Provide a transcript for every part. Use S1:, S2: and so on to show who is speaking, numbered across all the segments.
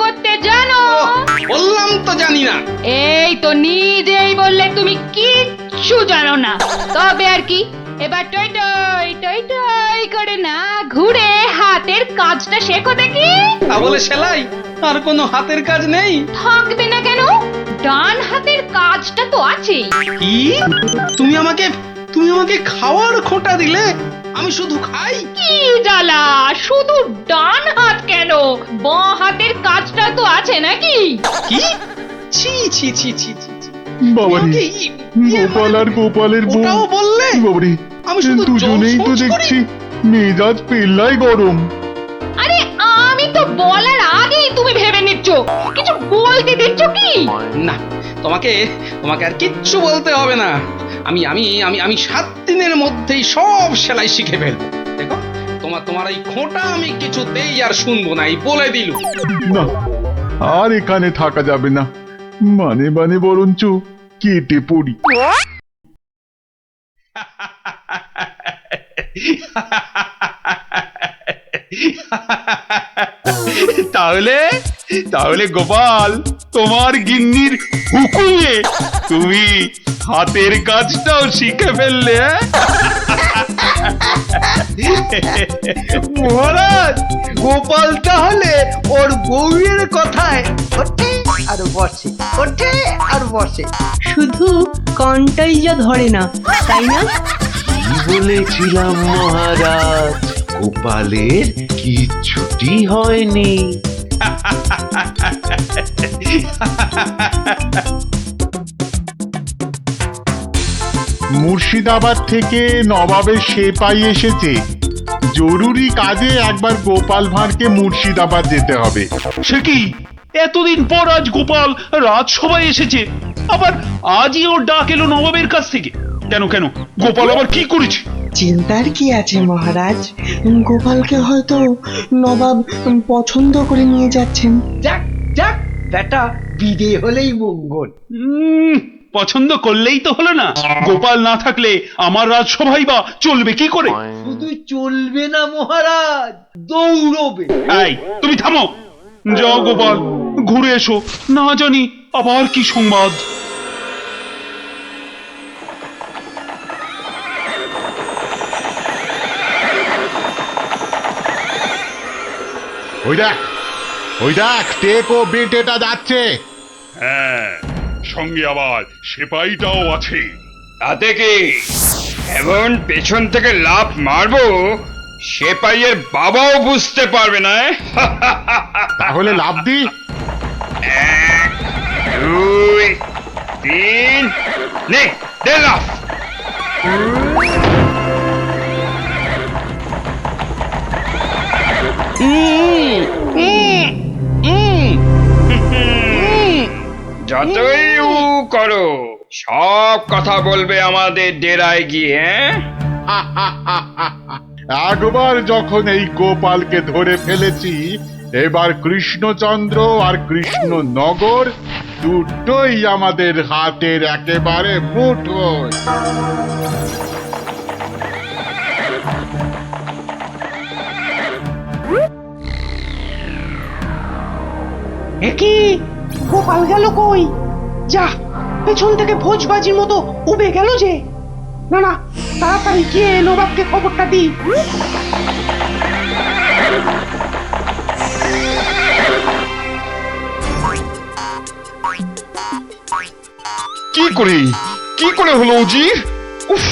S1: করতে জানো?
S2: বললাম তো জানি না।
S1: এই তো নিজেই বললে তুমি কিচ্ছু জানো না। তবে আর কি, এবার টই টই টই টই করে না ঘুরে হাতের কাজটা শেখো দেখি।
S2: তা বলে সেলাই? আর কোনো হাতের কাজ নেই?
S1: থাকবে না কেন? ডান হাতের কাজটা তো আছেই।
S2: কি? তুমি আমাকে খাওয়ার খোঁটা দিলে? আমি শুধু খাই?
S1: কি জ্বালা, শুধু ডান হাত কেন, বাঁ হাতের কাজটা তো আছে নাকি?
S2: কি? ছি ছি ছি ছি ছি ছি।
S3: বাবারে,
S2: আমাকে
S3: গোপাল আর গোপালের বউ,
S2: ওটাও বললে?
S3: বাবারে,
S2: আমি শুধু
S3: দুজনেই তো
S2: জলসোজ করি।
S3: দেখছি মেজাজ পেল্লাই গরম।
S1: আরে আমি তো বলার আগেই তুমি ভেবে নিচ্ছ, কিছু বলতে দিচ্ছ কি?
S2: না, তোমাকে আর কিচ্ছু বলতে হবে না। আমি আমি আমি আমি 7 দিনের মধ্যেই সব সেলাই শিখে ফেলবো। দেখো, তোমার এই খোঁটা আমি কিছুতেই আর শুনবো না, এই বলে দিলু।
S3: না, আর এখানে থাকা যাবে না, মানে মানে বরঞ্চ কেটে পড়ি।
S4: তাহলে তাহলে গোপাল, তোমার গিন্নির হুকুমে তুমি হাতের কাজটাও শিখে ফেললে?
S5: মহারাজ, গোপাল তাহলে ওর বউয়ের কথায় ওঠে আর বসে, ওঠে আর বসে।
S6: শুধু কনটাই যা ধরে না, তাই না?
S7: কি বলেছিলাম মহারাজ, গোপালের কিচ্ছুটি হয়নি।
S3: মুর্শিদাবাদ থেকে নবাবের সেপাই এসেছে, জরুরি কাজে একবার গোপাল ভাঁড়কে মুর্শিদাবাদ যেতে হবে।
S4: সে কি, এতদিন পর আজ গোপাল রাজসভায় এসেছে, আবার আজই ওর ডাক এলো নবাবের কাছ থেকে? কেন কেন, গোপাল আবার কি করেছে?
S8: চিন্তার কি আছে মহারাজ, গোপালকে হয়তো নবাব পছন্দ করে নিয়ে যাচ্ছেন।
S5: যাক যাক, বেটা বিদে হলেই মঙ্গল।
S4: পছন্দ করলেই তো হলো না? গোপাল না থাকলে আমার রাজসভাই বা চলবে কি করে?
S5: শুধু চলবে না মহারাজ, দৌড়বে।
S4: এই, তুমি থামো। যাও গোপাল, ঘুরে এসো, না জানি আবার কি সংবাদ।
S3: ওই দেখ টেকো বেটেটা যাচ্ছে।
S4: হ্যাঁ, সঙ্গে আবার সেপাইটাও আছে।
S9: তাতে কি, এমন পেছন থেকে লাফ মারবো সেপাইয়ের বাবাও বুঝতে পারবে না।
S3: তাহলে লাভ দি।
S9: 1, 2, 3, নে দে লাফ। যতই উ করো, সব কথা বলবে আমাদের ডেরায় গিয়ে।
S3: একবার যখন এই গোপালকে ধরে ফেলেছি, এবার কৃষ্ণচন্দ্র আর কৃষ্ণনগর দুটোই আমাদের হাতের একেবারে মুঠোয়।
S8: একই গোপাল গেল কই? যা, পেছন থেকে ভোজবাজির মতো উবে গেল যে। না না, তাড়াতাড়ি গিয়ে নবাবকে খবরটা দি।
S9: কি করে হলো উজির? উফ,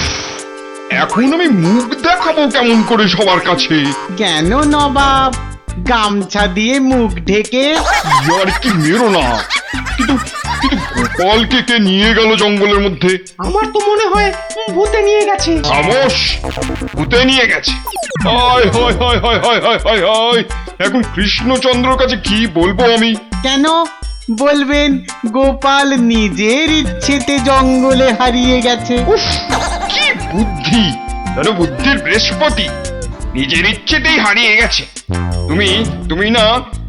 S9: এখন আমি মুখ দেখাবো কেমন করে সবার কাছে?
S5: কেন নবাব, গামছা দিয়ে মুখ ঢেকে?
S9: আর কি মেরো না। কিন্তু কিন্তু গোপালকে কে নিয়ে গেল জঙ্গলের মধ্যে?
S8: আমার তো মনে হয় ভূতে নিয়ে গেছে।
S9: খামোশ, ভূতে নিয়ে গেছে। হায় হায় হায় হায় হায় হায় হায় হায়, এখন কৃষ্ণচন্দ্রর কাছে কি বলবো আমি?
S5: কেন বলবেন গোপাল নিজের ইচ্ছেতে জঙ্গলে হারিয়ে গেছে?
S9: উফ, কি বুদ্ধি, যেন বুদ্ধির বৃহস্পতি, নিজের ইচ্ছেতেই হারিয়ে গেছে। তুমি না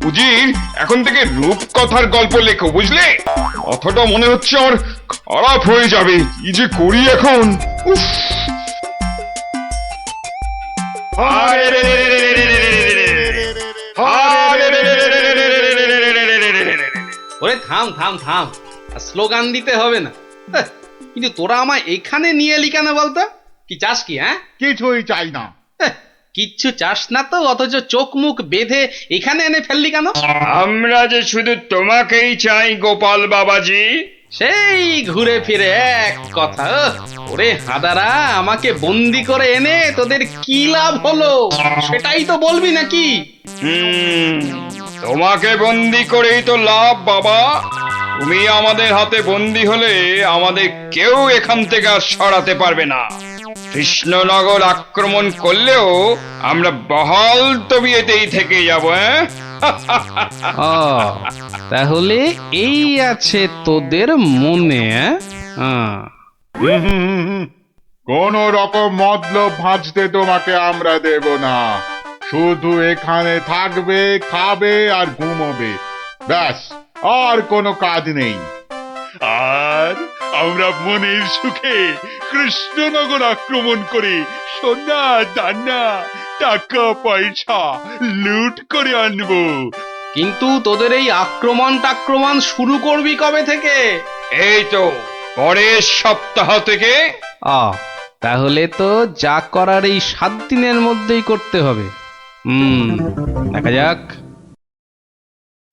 S9: উজির, এখন থেকে রূপকথার গল্প লেখো, বুঝলে? কথাটা মনে হচ্ছে আমার খারাপ হয়ে যাবে। কি যে করি এখন। উফ, হায় রে রে রে রে রে রে রে রে রে রে রে। হায় রে রে রে রে রে রে রে রে রে রে রে রে।
S2: ওরে থাম থাম থাম, আর স্লোগান দিতে হবে না। হ্যাঁ, কিন্তু তোরা আমায় এখানে নিয়ে এলি কেন বলতো? কি চাস কি? হ্যাঁ,
S3: কিছুই চাই না।
S2: হ্যাঁ, কিচ্ছু চাস না তো, অথচ চোখ মুখ বেঁধে এখানে এনে ফেললি কেন?
S9: আমরা যে শুধু তোমাকেই চাই গোপাল বাবাজি।
S2: সেই ঘুরে ফিরে এক কথা। ওরে হাদারা, আমাকে বন্দি করে এনে তোদের কি লাভ হলো সেটাই তো বলবি নাকি?
S9: তোমাকে বন্দি করেই তো লাভ বাবা। তুমি আমাদের হাতে বন্দি হলে আমাদের কেউ এখান থেকে আর সরাতে পারবে না। কৃষ্ণনগর আক্রমণ করলেও আমরা বহাল তবিয়েতেই থেকে যাবো।
S2: ও, তাহলে এই আছে তোদের মনে?
S3: কোন রকম মতলব ভাঁজতে তোমাকে আমরা দেব না। শুধু এখানে থাকবে, খাবে আর ঘুমোবে, ব্যাস, আর কোনো কাজ নেই। আর আমরা মনের সুখে কৃষ্ণনগর আক্রমণ করে সোনা দানা টাকা পয়সা লুট করে আনবো।
S2: কিন্তু তোদের এই আক্রমণ শুরু করবি কবে থেকে?
S9: এই তো পরের সপ্তাহ থেকে।
S2: তাহলে তো যা করার এই 7 দিনের মধ্যেই করতে হবে। দেখা যাক।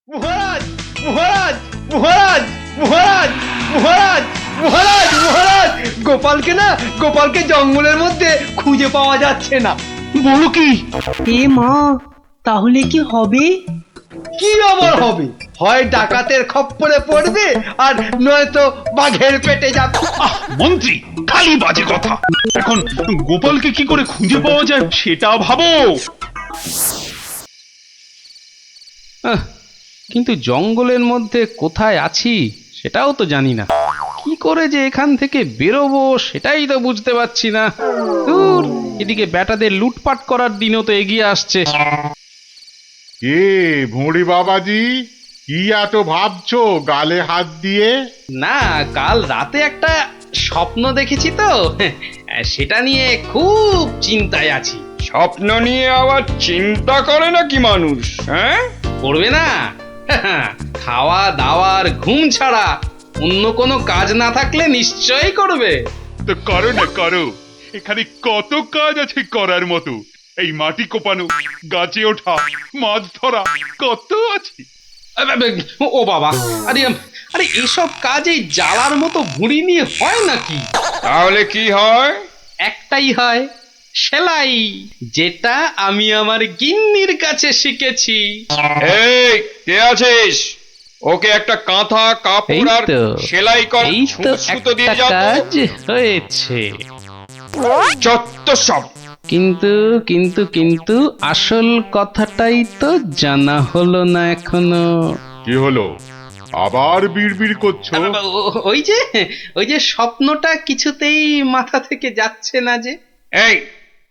S5: মহারাজ মহারাজ মহারাজ মহারাজ মহারাজ মহারাজ মহারাজ, গোপালকে জঙ্গলের মধ্যে খুঁজে পাওয়া যাচ্ছে না।
S4: বলো কি?
S6: এ মা, তাহলে কি হবে?
S5: কি আবার হবে? হয় ডাকাতের খপ্পরে পড়বে, আর নয়তো বাঘের পেটে যাবে।
S4: মন্ত্রী, খালি বাজে কথা। এখন গোপালকে কি করে খুঁজে পাওয়া যায় সেটা ভাবো।
S2: কিন্তু জঙ্গলের মধ্যে কোথায় আছি সেটাও তো জানি না। কি করে যে এখান থেকে বেরোবো সেটাই তো বুঝতে পারছি না। দূর, এদিকে বেটাদের লুটপাট করার দিনও তো এগিয়ে আসছে।
S3: কে ভুঁড়ি বাবাজি, কি এত ভাবছো গালে হাত দিয়ে?
S2: না, কাল রাতে একটা স্বপ্ন দেখেছি তো, সেটা নিয়ে খুব চিন্তায় আছি।
S9: স্বপ্ন নিয়ে আবার চিন্তা করে নাকি মানুষ? হ্যাঁ,
S2: করবে না? খাওয়া দাওয়ার ঘুম ছাড়া অন্য কোনো কাজ না থাকলে নিশ্চয়ই করবে।
S3: তো করো না, করো। এখানে কত কাজ আছে করার মতো। এই মাটি কোপানো, গাছে ওঠা, মাছ ধরা, কত আছে।
S2: ও বাবা, আরে আরে এসব কাজ এই জ্বালার মতো ভুঁড়ি নিয়ে হয় নাকি?
S9: তাহলে কি হয়?
S2: একটাই হয়, সেলাই, যেটা আমি আমার গিন্নির কাছে শিখেছি।
S9: এই কে আছিস? ওকে একটা কাঁথা কাপড় আর সেলাই কর,
S2: এই তো
S9: সুতো দিয়ে
S2: একটা
S9: যা তো।
S2: কাজ হয়েছে।
S9: যত সব।
S2: কিন্তু কিন্তু কিন্তু আসল কথাটাই তো জানা হলো না এখনো।
S3: কি হলো? আবার বিড়বিড় করছো?
S2: ওই যে স্বপ্নটা কিছুতেই মাথা থেকে যাচ্ছে না যে।
S9: এই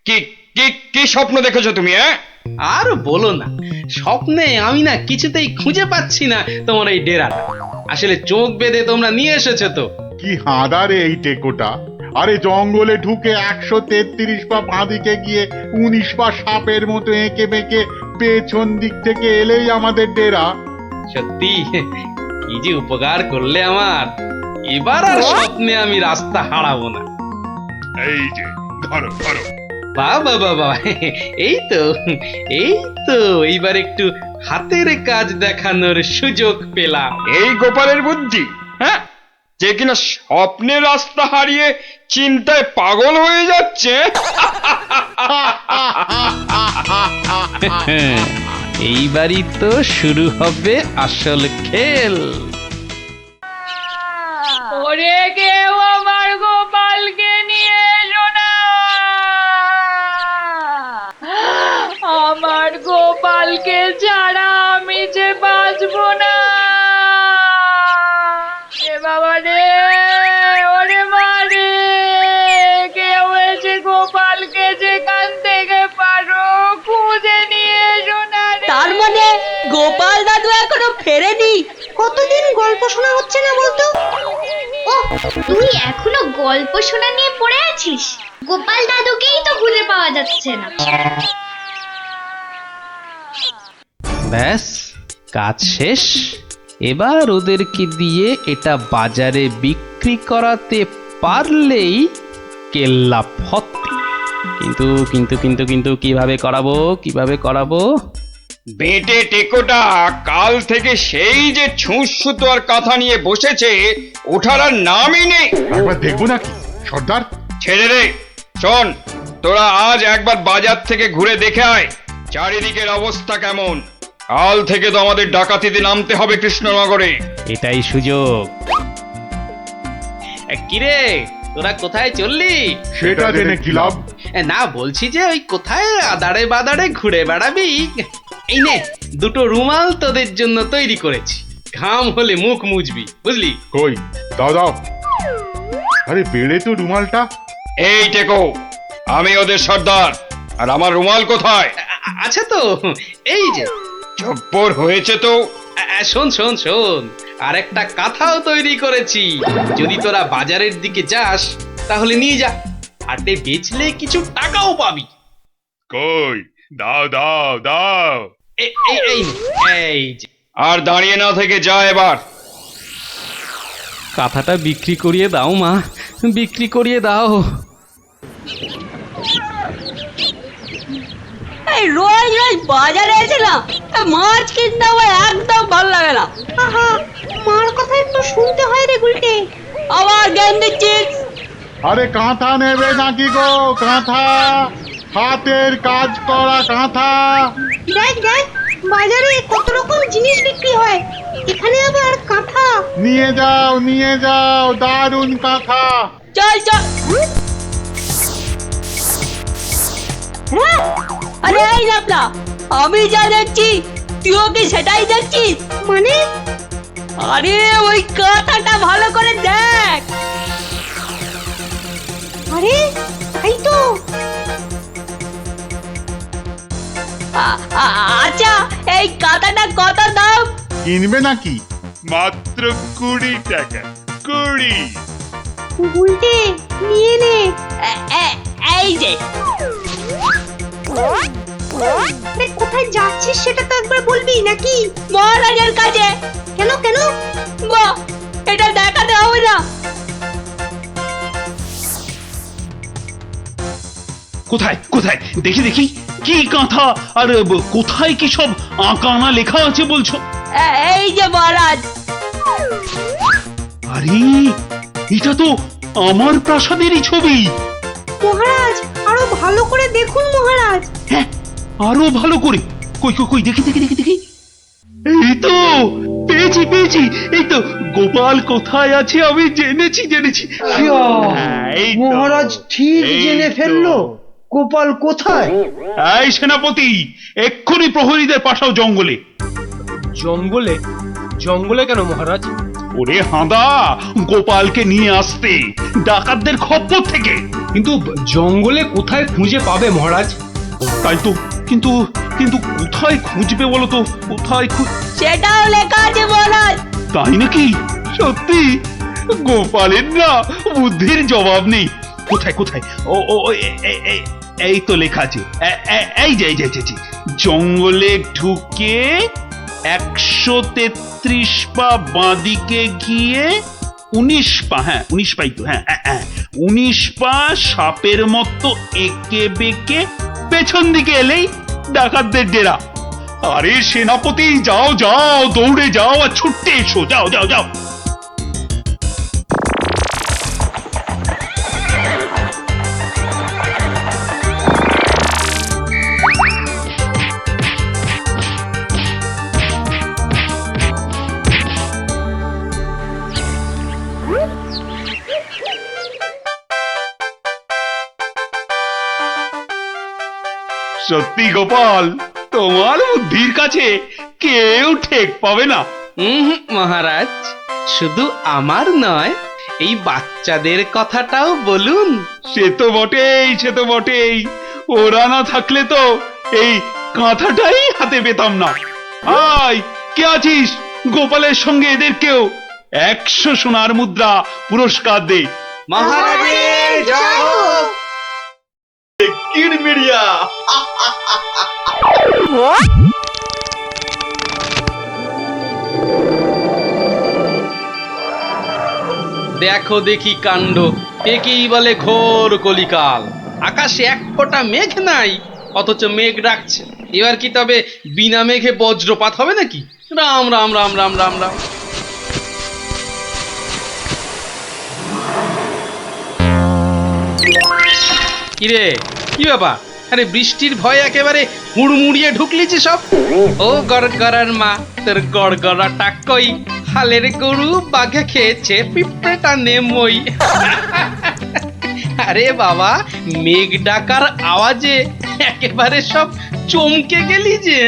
S9: কি কি কি স্বপ্ন দেখেছো তুমি?
S2: আর বলো না, স্বপ্নে আমি না কিছুতেই খুঁজে পাচ্ছি না তোমার এই ডেরাটা। আসলে চোখ বেঁধে তোমরা নিয়ে এসেছো তো।
S3: কি হাঁদারে এই টেকোটা! আরে জঙ্গলে ঢুকে 133 পা বাঁদিকে গিয়ে 19 পা সাপের মতো এঁকে বেঁকে পেছন দিক থেকে এলেই আমাদের ডেরা।
S2: সত্যি কি যে উপকার করলে আমার। এবার আর স্বপ্নে আমি রাস্তা হারাবো না।
S3: এই যে ধরো ধরো।
S2: বাবা বাবা, এই তো এইবার একটু হাতের কাজ দেখানোর সুযোগ পেলাম।
S9: এই গোপালের বুদ্ধি, হ্যাঁ, যে কিনা স্বপ্নে রাস্তা হারিয়ে চিন্তায় পাগল হয়ে যাচ্ছে।
S2: এইবারই তো শুরু হবে আসল খেল।
S1: ওরে কেউ আমার গোপালকে নিয়ে এসো না, আমার গোপালকে ছাড়া আমি যে বাঁচবো না। এ বাবা রে, ওরে মা রে, কেউ এসে গোপালকে যেখান থেকে পারো খুঁজে নিয়ে এসো না রে।
S6: তার মানে গোপাল দাদু এখনো ফেরেনি? কতদিন গল্প শোনা হচ্ছে না বলতো?
S10: ও, তুই এখনো গল্প শোনা নিয়ে পড়ে আছিস? গোপাল দাদুকেই তো খুঁজে পাওয়া যাচ্ছে না।
S2: ব্যাস, কাজ শেষ। এবার ওদেরকে দিয়ে এটা বাজারে বিক্রি করাতে পারলেই কেল্লা ফতে। কিন্তু কিন্তু কিন্তু কিন্তু কিভাবে করাবো?
S9: বেটে টেকোটা কাল থেকে সেই যে ছুঁচ আর কথা নিয়ে বসেছে, ওঠার আর নামই নেই।
S3: একবার দেখবো নাকি সর্দার?
S9: ছেড়ে রে। শোন, তোরা আজ একবার বাজার থেকে ঘুরে দেখে আয় চারিদিকের অবস্থা কেমন। কাল থেকে তো আমাদের ডাকাতিতে নামতে হবে কৃষ্ণনগরে।
S2: এটাই সুযোগ। কিরে, তোরা কোথায় চললি?
S3: সেটা জেনে কি লাভ?
S2: না, বলছি যে ওই কোথায় আদারে বাদারে ঘুরে বেড়াবি। এই নে, দুটো রুমাল তোদের জন্য তৈরি করেছি, ঘাম হলে মুখ মুছবি, বুঝলি?
S3: কই দাও দাও। আরে বেড়ে তো রুমালটা।
S9: এই টেকো, আমি ওদের সর্দার, আর আমার রুমাল কোথায়?
S2: আচ্ছা তো, এই যে।
S9: চপ্পর হয়েছে তো।
S2: শোন শোন শোন, আর একটা কাঁথাও তৈরি করেছি। যদি তোরা বাজারের দিকে যাস তাহলে নিয়ে যা, হাটে বেচলে কিছু টাকাও পাবি।
S3: কই দাও দাও দাও।
S2: এই যে।
S9: আর দাঁড়িয়ে না থেকে যা এবার।
S2: কাঁথাটা বিক্রি করিয়ে দাও মা, বিক্রি করিয়ে দাও।
S6: এই রোজ রোজ বাজারে এসে না মাছ কিনতে আমার একদম ভালো লাগে না। আহা, মার কথা একটু শুনতে হয় রে গুলটে। আবার জ্ঞান দিচ্ছিস?
S3: আরে কাঁথা নেবে নাকি গো? কাঁথা, হাতের কাজ করা কাঁথা।
S8: দেখ দেখ, বাজারে কত রকম জিনিস বিক্রি হয়, এখানে আবার কাঁথা।
S3: নিয়ে যাও, দারুণ কাঁথা।
S6: চল চল। আরে এই লাপলা, আমি যা দেখছি তুইও কি সেটাই দেখছিস? মানে? আরে ওই কাঁথাটা ভালো করে দেখ। আরে তাই তো। আচ্ছা, এই কাঁথাটা কত দাম?
S3: কিনবে নাকি?
S4: মাত্র 20 টাকা। 20।
S8: গুলটে নিয়ে নে।
S6: এই যে।
S8: আরে কোথায় যাচ্ছিস সেটা তো একবার বলবি নাকি?
S6: মহারাজের কাছে।
S8: কেন কেন?
S6: বাহ, এটা দেখাতে হবে না?
S4: কোথায় কোথায় দেখি দেখি, কি কাঁথা আর কোথায় কি সব আঁকানা লেখা আছে বলছো?
S6: এই যে মহারাজ।
S4: আরে এটা তো আমার প্রাসাদেরই ছবি।
S8: মহারাজ আরো ভালো করে দেখুন মহারাজ।
S4: হ্যাঁ, আরো ভালো করে। কই কই কই, দেখি দেখি দেখি দেখি। এই তো পেয়েছি। এই তো গোপাল কোথায় আছে আমি জেনেছি। হ্যাঁ, এই তো,
S5: মহারাজ ঠিক
S4: এই
S5: জেনে
S4: তো।
S5: ফেললো গোপাল কোথায়।
S4: এই সেনাপতি, এক্ষুনি প্রহরীদের পাঠাও জঙ্গলে।
S5: জঙ্গলে কেন মহারাজ?
S4: ওরে হাঁদা, গোপালকে নিয়ে আসতে ডাকাতদের খপ্পর থেকে।
S5: কিন্তু জঙ্গলে কোথায় খুঁজে পাবে মহারাজ?
S4: তাই তো, কিন্তু কিন্তু কোথায় খুঁজবে বলো তো? কোথায়
S6: সেটাও লেখা আছে মহারাজ।
S4: তাই নাকি? সত্যি? গোপালের না বুদ্ধির জবাব নেই। কোথায় কোথায়? ও ও এই তো লেখা আছে। এই যে জঙ্গলে ঢুকে 133 পা বাঁদিকে গিয়ে 19 পা, হ্যাঁ 19 পাই তো, হ্যাঁ 19 পা সাপের মতো এঁকে বেঁকে পেছন দিকে এলেই ডাকাতদের ডেরা। আরে সেনাপতি, যাও দৌড়ে যাও আর ছুটতে এসো, যাও। সত্যি গোপাল, তোমার বুদ্ধির কাছে কেউ ঠেক পাবে না।
S2: মহারাজ, শুধু আমার নয়, এই বাচ্চাদের কথাটাও বলুন।
S4: সে তো বটেই। ওরা না থাকলে তো এই কাঁথাটাই হাতে পেতাম না। আয়, কে আছিস? গোপালের সঙ্গে এদেরকেও 100 সোনার মুদ্রা পুরস্কার দে।
S2: মহারাজের জয় হোক।
S4: কিরমিরিয়া।
S2: দেখো দেখি কাণ্ড, একেই বলে ঘোর কলিকাল। আকাশে এক ফোঁটা মেঘ নাই, অথচ মেঘ ডাকছে। এবার কি তবে বিনা মেঘে বজ্রপাত হবে নাকি? রাম রাম রাম রাম রাম রাম। কিরে, কি ব্যাপার? আরে বৃষ্টির ভয়ে একেবারে হুড়মুড়িয়ে ঢুকলি যে সব। ও গড়গড়ার মা, তোর গড়গড়াটা কই? হালের গরু বাঘে খেয়েছে, পিঁপড়েটা নেমই। আরে বাবা, মেঘ ডাকার আওয়াজে একেবারে সব চমকে গেলি যে।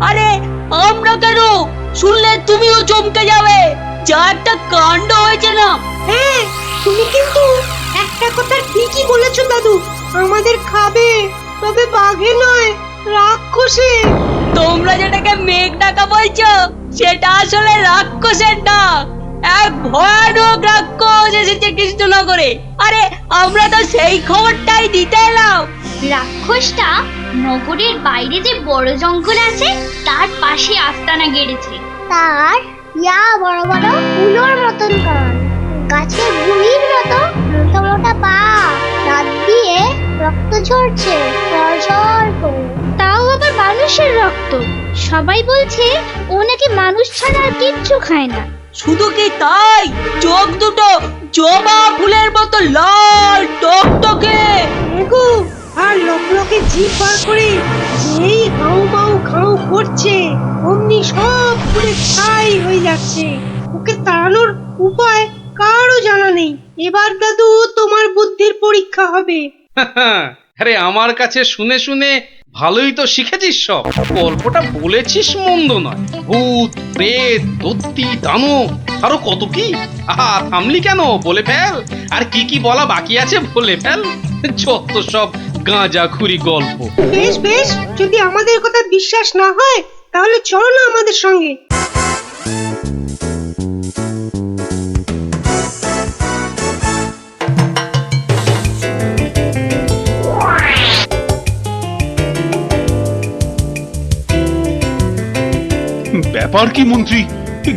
S6: আরে আমরা কেন? শুনলে তুমিও চমকে যাবে। যা একটা কাণ্ড হয়েছে না।
S8: হ্যাঁ, তুমি কিন্তু একটা কথা ঠিকই বলেছো দাদু, আমাদের খাবে, তবে বাঘে নয়, রাক্ষসে।
S6: তোমরা যেটাকে মেঘ ডাকা বলছো, সেটা আসলে রাক্ষসের ডাক। এক ভয়ানক রাক্ষস এসেছে কৃষ্ণনগরে। আরে আমরা তো সেই খবরটাই দিতে এলাম।
S10: রাক্ষসটা নগরের বাইরে যে বড় জঙ্গল আছে তার পাশে আস্তানা গেড়েছে। তার বড় বড় উলোর মতন কান, গাছের গুড়ির মতো মোটা মোটা পা, দাঁত দিয়ে রক্ত ঝরছে ঝরঝর করে। তাও আবার মানুষের রক্ত। সবাই বলছে ও নাকি মানুষ ছাড়া আর কিচ্ছু খায় না।
S6: শুধু কি তাই, চোখ দুটো জবা ফুলের মতো লাল টকটকে।
S8: এগো, আর লোকে জিভ বার করে যেই হাউ মাউ খাউ করছে, অমনি সব পুরে ছাই হয়ে যাচ্ছে। ওকে তাড়ানোর উপায় কারও জানা নেই। এবার দাদু তোমার বুদ্ধির পরীক্ষা হবে।
S2: আরে আমার কাছে শুনে শুনে ভালোই তো শিখেছিস সব। গল্পটা বলেছিস মন্দ নয়। ভূত, প্রেত, দত্তি, দানব, আরো কত কি। আহা, থামলি কেন? বলে ফেল। আর কি কি বলা বাকি আছে বলে ফেল। যত সব গাঁজাখুরি গল্প।
S8: বেশ বেশ, যদি আমাদের কথা বিশ্বাস না হয় তাহলে চলো না আমাদের সঙ্গে।
S4: ব্যাপার কি মন্ত্রী?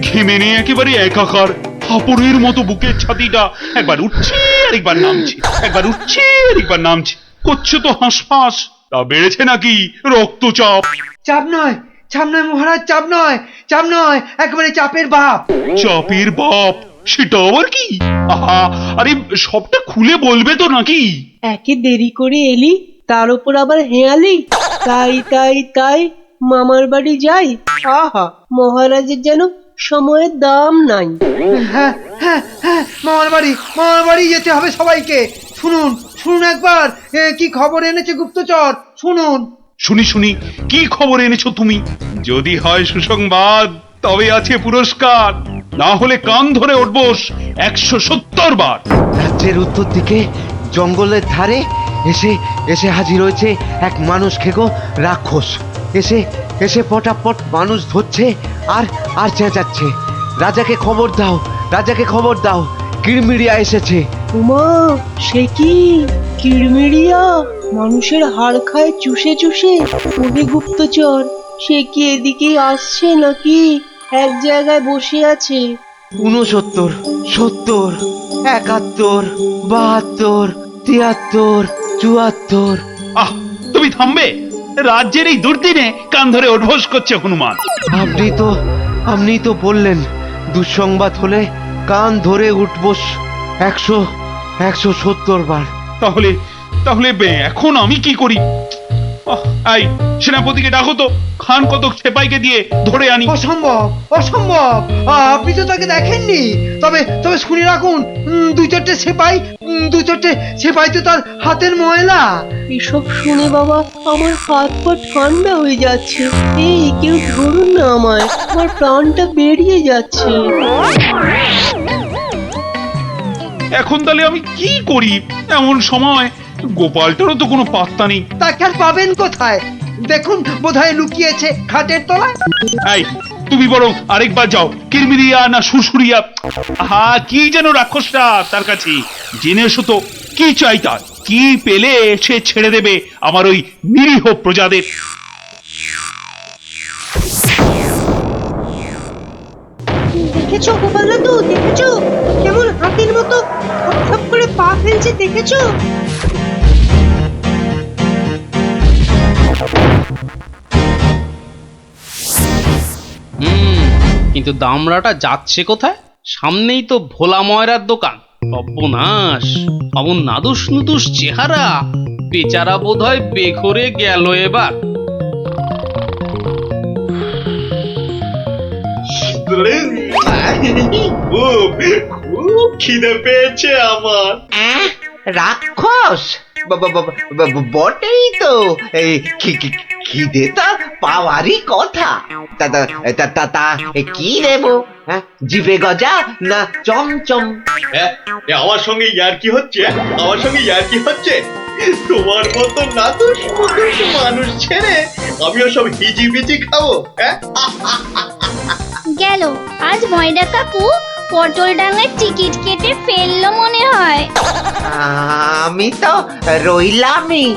S4: ঘেমে নিয়ে একেবারে একাকার, হাঁপড়ের মতো বুকের ছাতিটা একবার উঠছে আর একবার নামছে, একবার উঠছে আর একবার নামছে। করছে তো হাঁসফাঁস। তা বেড়েছে নাকি রক্তচাপ?
S5: চাপ নয়, চাপ নয় মহারাজ, চাপ নয়, চাপ নয়, একেবারে চাপের বাপ।
S4: চাপের বাপ? সেটা আবার কি? আহা, আরে সবটা খুলে বলবে তো নাকি?
S8: একে দেরি করে এলি, তার উপর আবার হেয়ালি। তাই তাই তাই মামার বাড়ি যাই। আহা, মহারাজের যেন সময়ের দাম নাই।
S5: হ্যাঁ হ্যাঁ হ্যাঁ, মামার বাড়ি যেতে হবে সবাইকে। শুনুন শুনুন একবার, কি খবর এনেছে গুপ্তচর, শুনুন।
S4: শুনি শুনি, কি খবর এনেছো তুমি? যদি হয় সুসংবাদ তবে আছে পুরস্কার, না হলে কান ধরে উঠবোস 170 বার।
S11: রাজ্যের উত্তর দিকে জঙ্গলের ধারে এসে এসে হাজির হয়েছে এক মানুষ খেকো রাক্ষস। এসে এসে পটাপট মানুষ ধরছে আর আর চেঁচাচ্ছে, রাজাকে খবর দাও, রাজাকে খবর দাও, কিরমিরিয়া এসেছে।
S8: উমা, সে কি কিরমিরিয়া? মানুষের হাড় খায় চুষে চুষে। ওরে গুপ্তচর, সে কি এদিকে আসছে নাকি এক জায়গায় বসে আছে?
S11: 69, 70, 71, 72, 73, 74।
S4: আহ, তুমি থামবে? রাজ্যের এই দুর্দিনে কান ধরে উঠবোস করছে হনুমান।
S11: আপনি তো বললেন দুঃসংবাদ হলে কান ধরে উঠবোস 170 বার।
S4: তাহলে তাহলে এখন আমি কি করি? এই সেনাপতিকে ডাকো তো, খান কতক সেপাইকে দিয়ে ধরে আনি।
S5: অসম্ভব, অসম্ভব, আপনি তো তাকে দেখেননি। তবে তবে শুনে রাখুন, দুই চারটে সেপাই তো তার হাতের ময়লা।
S8: এসব শুনে বাবা আমার হাত পা ঠান্ডা হয়ে যাচ্ছে। এই কেউ ধরুন না আমায়, আমার প্রাণটা বেরিয়ে যাচ্ছে।
S4: এখন তাহলে আমি কি করি? এমন সময় গোপালটারও তো কোনো পাত্তা নেই।
S5: তাকে আর পাবেন কোথায়? দেখুন, বোধহয় লুকিয়েছে খাটের তলায়।
S4: এই তুমি বরং আরেকবার যাও, কিরমিরিয়া না সুরসুরিয়া, হা কি যেন রাক্ষসটা তার কাছে, জেনে এসো তো কি চাই তার, কি পেলে সে ছেড়ে দেবে আমার ওই নিরীহ প্রজাদের।
S8: দেখেছ দেখেছো গোপাল দাদু, দেখেছো কেমন হাতির মতো খপ করে পা ফেলছে, দেখেছো?
S2: কিন্তু দামড়াটা যাচ্ছে কোথায়? সামনেই তো ভোলা ময়রার দোকান। সর্বনাশ, অমন নাদুস নুদুস চেহারা, বেচারা বোধহয় বেঘরে গেল এবার।
S9: খুব খিদে পেয়েছে আমার।
S11: রাক্ষস বটেই তো, এই খিদে তো পাওয়ারই কথা। তা কি দেবো? হ্যাঁ, জিভে গজা না চমচম?
S9: আমার সঙ্গে ইয়ার্কি হচ্ছে? আমার সঙ্গে ইয়ার্কি হচ্ছে? তোমার মতো নাদুস মুদুস মানুষ ছেড়ে আমিও সব হিজিবিজি খাবো? হ্যাঁ,
S10: গেল আজ ময়দা কাকু পটল ডাঙার টিকিট কেটে ফেললো মনে হয়।
S11: আমি তো রইলামই,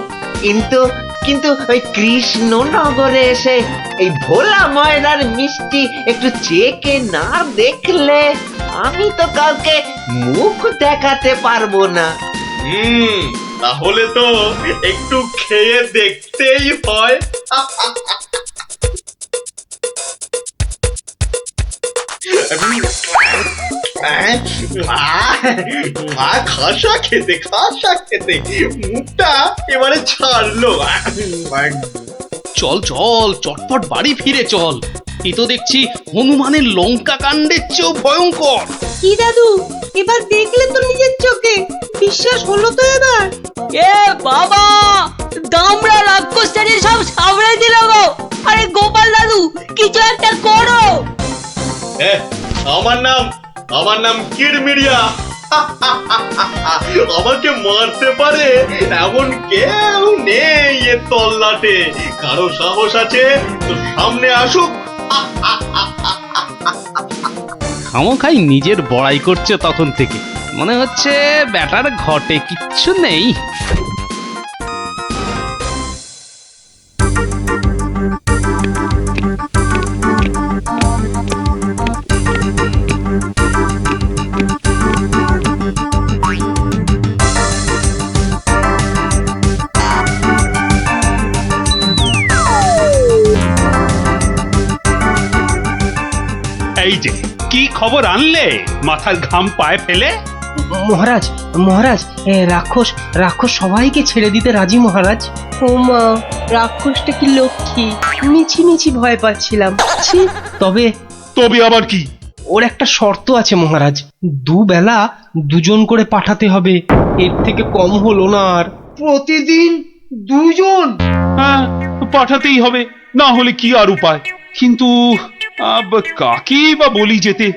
S11: কিন্তু কিন্তু ওই কৃষ্ণনগরে এসে এই ভোলা ময়দার মিষ্টি একটু চেকে না দেখলে আমি তো কাউকে মুখ দেখাতে পারবো না।
S9: তাহলে তো একটু খেয়ে দেখতেই হয়। খাসা খেতে মুখটা এবারে ছাড়লো।
S2: চল চল, চটপট বাড়ি ফিরে চল। এ তো দেখছি হনুমানের লঙ্কা কাণ্ডের চেয়েও ভয়ঙ্কর।
S8: কি দাদু, এবার দেখলে তো নিজের চোখে, বিশ্বাস হলো তো এবার?
S6: এ বাবা, দামড়া রাক্ষসটাকে সব সামনে দিল গো। আরে গোপাল দাদু, কিছু একটা করো।
S9: আমার নাম কিরমিরিয়া। আমাকে মারতে পারে এমন কেউ নেই এ তল্লাটে। কারো সাহস আছে তো সামনে আসুক।
S2: খামোখাই নিজের বড়াই করছে তখন থেকে। মনে হচ্ছে ব্যাটার ঘটে কিচ্ছু নেই।
S4: এই যে কি খবর আনলে মাথার ঘাম পায়ে ফেলে?
S5: মহারাজ, মহারাজ, রাক্ষস রাক্ষস সবাইকে ছেড়ে দিতে রাজি মহারাজ। ও মা, রাক্ষসটা কি লক্ষ্মী! মিছি মিছি ভয় পাচ্ছিলাম। ছি, তবে
S4: তবে আবার কি?
S5: ওর একটা শর্ত আছে মহারাজ, দুবেলা দুজন করে পাঠাতে হবে, এর থেকে কম হলো না আর। প্রতিদিন দুজন?
S4: হ্যাঁ, পাঠাতেই হবে, না হলে কি আর উপায়। কিন্তু কাকেই বা বলি যেতে,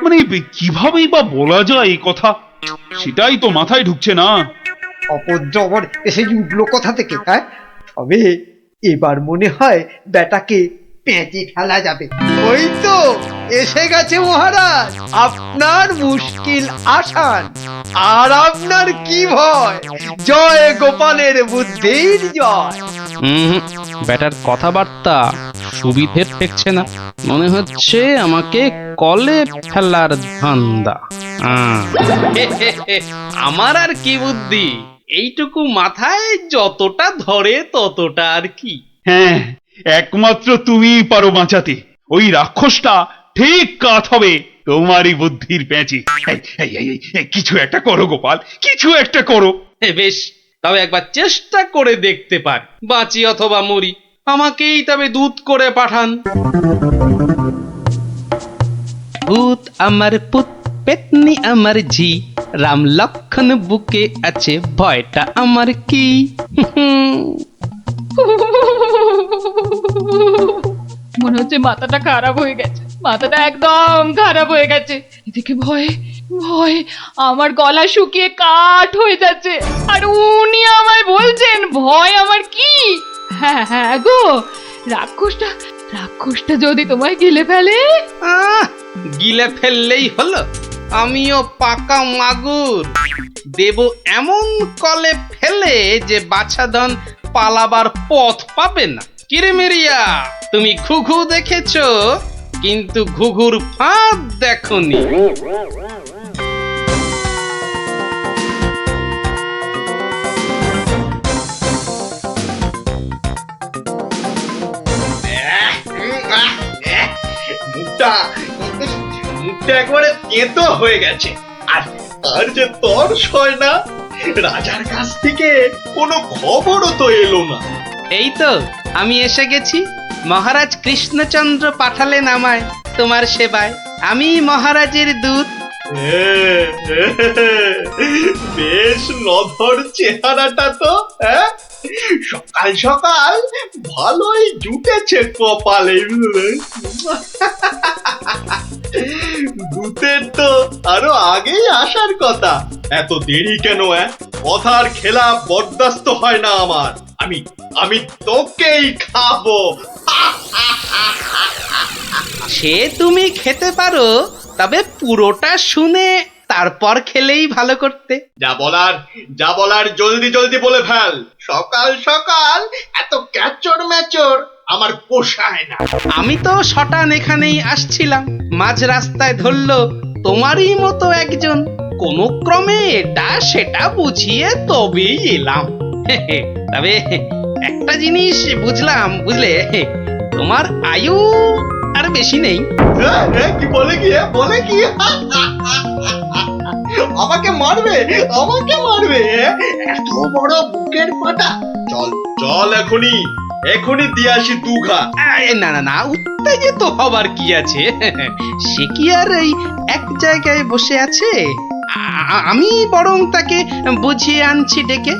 S4: মানে কিভাবেই বা বলা যায় এই কথা, সেটাই তো মাথায় ঢুকছে না।
S5: অপদ্রবর এসে উঠলো কথা থেকে। হ্যাঁ, তবে এবার মনে হয় বেটাকে পেঁচে ফেলা যাবে। ওই তো এসে গেছে মহারাজ, আপনার মুশকিল আসান। আর আপনার কি ভয়? জয় গোপালের বুদ্ধির জয়।
S2: ব্যাটার কথাবার্তা সুবিধের ঠেকছে না। মনে হচ্ছে আমাকে কলে ফেলার ধান্দা। আমার আর কি বুদ্ধি, এইটুকু মাথায় যতটা ধরে ততটা আর কি।
S4: হ্যাঁ, একমাত্র তুমিই পারো বাঁচাতে। ওই রাক্ষসটা ঠিক কাত হবে তোমারই বুদ্ধির প্যাঁচে। কিছু একটা করো গোপাল, কিছু একটা করো।
S2: বেশ, তবে একবার চেষ্টা করে দেখতে পার, বাঁচি অথবা মরি। আমাকেই তবে দূত করে পাঠান। ভূত আমার পুত, পেতনি আমার ঝি, রাম লক্ষণ বুকে আছে, ভয়টা আমার কি।
S1: মনে হচ্ছে মাথাটা খারাপ হয়ে গেছে, মাথাটা একদম খারাপ হয়ে গেছে। এদিকে ভয় ভয় আমার গলা শুকিয়ে কাঠ হয়ে যাচ্ছে, আর উনি আমায় বলছেন ভয় আমার কি। হ্যাঁ হ্যাঁ গো, রাক্ষসটা যদি তোমায় গিলে ফেলে।
S2: গিলে ফেললেই হলো, আমিও পাকা মাগুর, দেব এমন কলে ফেলে যে বাছাধন পালাবার পথ পাবে না। কিরে মেরিয়া, তুমি ঘুঘু দেখেছো? কিন্তু ঘুঘুর ফাঁদ দেখনি।
S9: মুখটা মুখটা একবারে তেতো হয়ে গেছে। আর আর যে তর্স হয় না, রাজার কাছ থেকে কোনো খবরও তো এলো না।
S2: এই তো আমি এসে গেছি। মহারাজ কৃষ্ণচন্দ্র পাঠালেন আমায় তোমার সেবায়। আমি মহারাজের দূত।
S9: বেশ নধর চেহারাটা তো, হ্যাঁ? সকাল সকাল ভালোই জুটেছে কপালে। দূতের তো আরো আগেই আসার কথা, এত দেরি কেন? কথার খেলাপ বরদাস্ত হয় না আমার। আমি আমি তোকেই খাবো।
S2: সে তুমি খেতে পারো, তবে পুরোটা শুনে তারপর খেলেই ভালো করতে।
S9: যা বলার জলদি জলদি বলে ফেল। সকাল সকাল এত ক্যাচড় ম্যাচড় আমার পোষায় না।
S2: আমি তো শটান এখানেই আসছিলাম, মাঝ রাস্তায় ধরলো তোমারই মতো একজন। কোনো ক্রমে এটা সেটা বুঝিয়ে তবেই এলাম। তবে একটা জিনিস বুঝলাম, বুঝলে, তোমার আয়ু আর বেশি নেই।
S9: কি বলে কি আমাকে মারবে? এত বড় বুকের পাটা। চল চল এখনই দিয়ে আসি দুঘা।
S2: না না না, উত্তেজিত হবার কি আছে? সে কি আর এই এক জায়গায় বসে আছে? আমি বরং তাকে বুঝিয়ে আনছি ডেকে।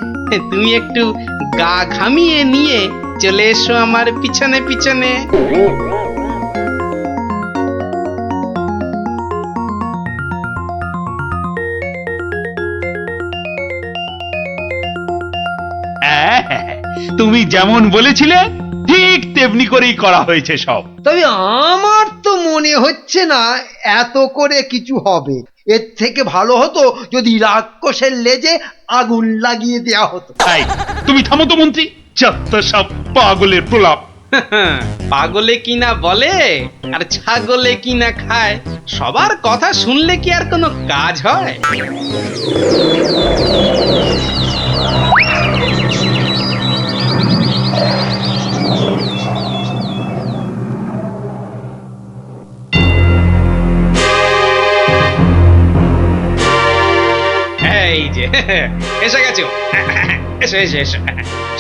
S2: তুমি একটু গা ঘামিয়ে নিয়ে চলে এসো আমার পিছনে পিছনে।
S4: তুমি যেমন বলেছিলে ঠিক তেমনি করেই করা হয়েছে সব।
S5: তবে আমার তো মনে হচ্ছে না এত করে কিছু হবে। এর থেকে ভালো হতো যদি রাক্ষসের লেজে আগুন লাগিয়ে দেয়া হতো।
S4: তাই তুমি থামো তো মন্ত্রী, যত সব পাগলের প্রলাপ।
S2: পাগলে কিনা বলে আর ছাগলে কিনা খায়, সবার কথা শুনলে কি আর কোনো কাজ হয়? এই যে এসে গেছো। এসো এসো এসো।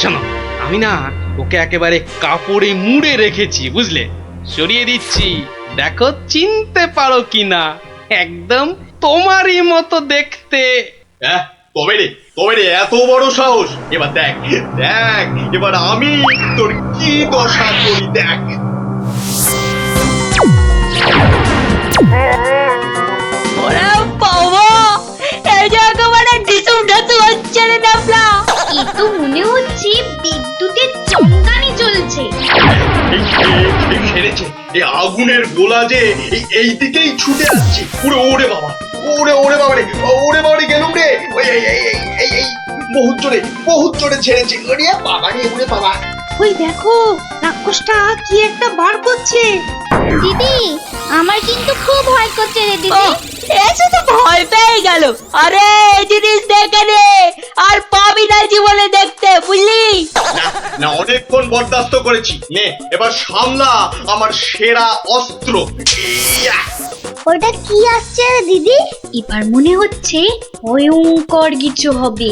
S2: শোনো, আমি না ওকে একেবারে কাপড়ে মুড়ে রেখেছি, বুঝলে? সরিয়ে দিচ্ছি, দেখো চিনতে পারো কিনা। একদম তোমারই মতো দেখতে।
S9: তবে রে এত বড় সাহস! এবার দেখ এবার আমি তোর কি দশা করি, দেখ।
S6: ওরে বাবা, এই যে একেবারে ডিসুম ঢাসু হচ্ছে রে ডাবলা।
S10: এ তো মনে হচ্ছে বিদ্যুতের চমকানি চলছে।
S9: খেলেছে এই আগুনের গোলা যে এই দিকেই ছুটে আসছে। ওরে বাবা রে গেলুম রে। এই বহুত জোরে ছেড়েছে। ওরে বাবা।
S8: ওই দেখো, রাক্ষসটা কি একটা বার করছে।
S10: দিদি, আমার কিন্তু খুব ভয় করছে রে দিদি।
S6: এসে তো ভয় পেয়ে গেল। আরে এই জিনিস দেখে নে, আর পাবি না জীবনে দেখতে, বুঝলি?
S9: না অনেকক্ষণ বরদাস্ত করেছি। নে এবার সামলা আমার সেরা অস্ত্র।
S10: ওটা কি আসছে রে দিদি? এবার মনে হচ্ছে ভয়ঙ্কর কিছু হবে।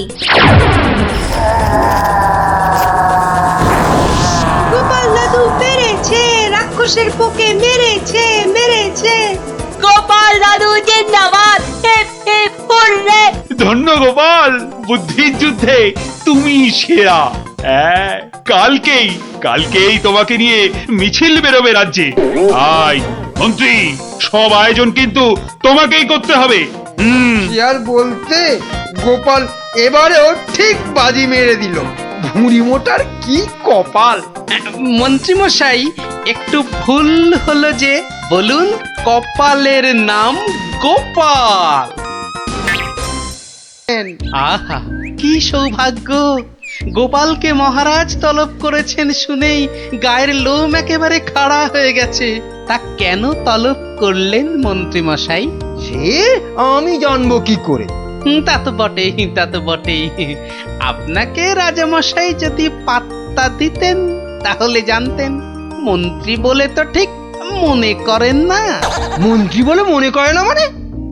S8: গোপাল দাদু মেরেছে, রাক্ষসের পোকে মেরেছে।
S6: গোপাল দাদু জিন্দাবাদ। হুররে।
S4: ধন্য গোপাল, বুদ্ধির যুদ্ধে তুমি সেরা। কালকেই তোমাকে নিয়ে মিছিল বেরোবে রাজ্যে। মন্ত্রী, সব আয়োজন কিন্তু তোমাকেই করতে হবে।
S5: কি আর বলতে, গোপাল এবারেও ঠিক বাজি মেরে দিল। ভুঁড়ি মোটার কি কপাল!
S2: মন্ত্রী মশাই, একটু ভুল হলো যে। বলুন, কপালের নাম গোপাল। আহা, কি সৌভাগ্য! গোপালকে মহারাজ তলব করেছেন শুনেই গায়ের লোম একেবারে খাড়া হয়ে গেছে। তা কেন তলব করলেন মন্ত্রী মশাই?
S5: সে আমি জানবো কি করে?
S2: তা তো বটেই, তা তো বটেই। আপনাকে রাজামশাই যদি পাত্তা দিতেন তাহলে জানতেন। মন্ত্রী বলে তো ঠিক মনে করেন না।
S5: মন্ত্রী বলে মনে করে না মানে?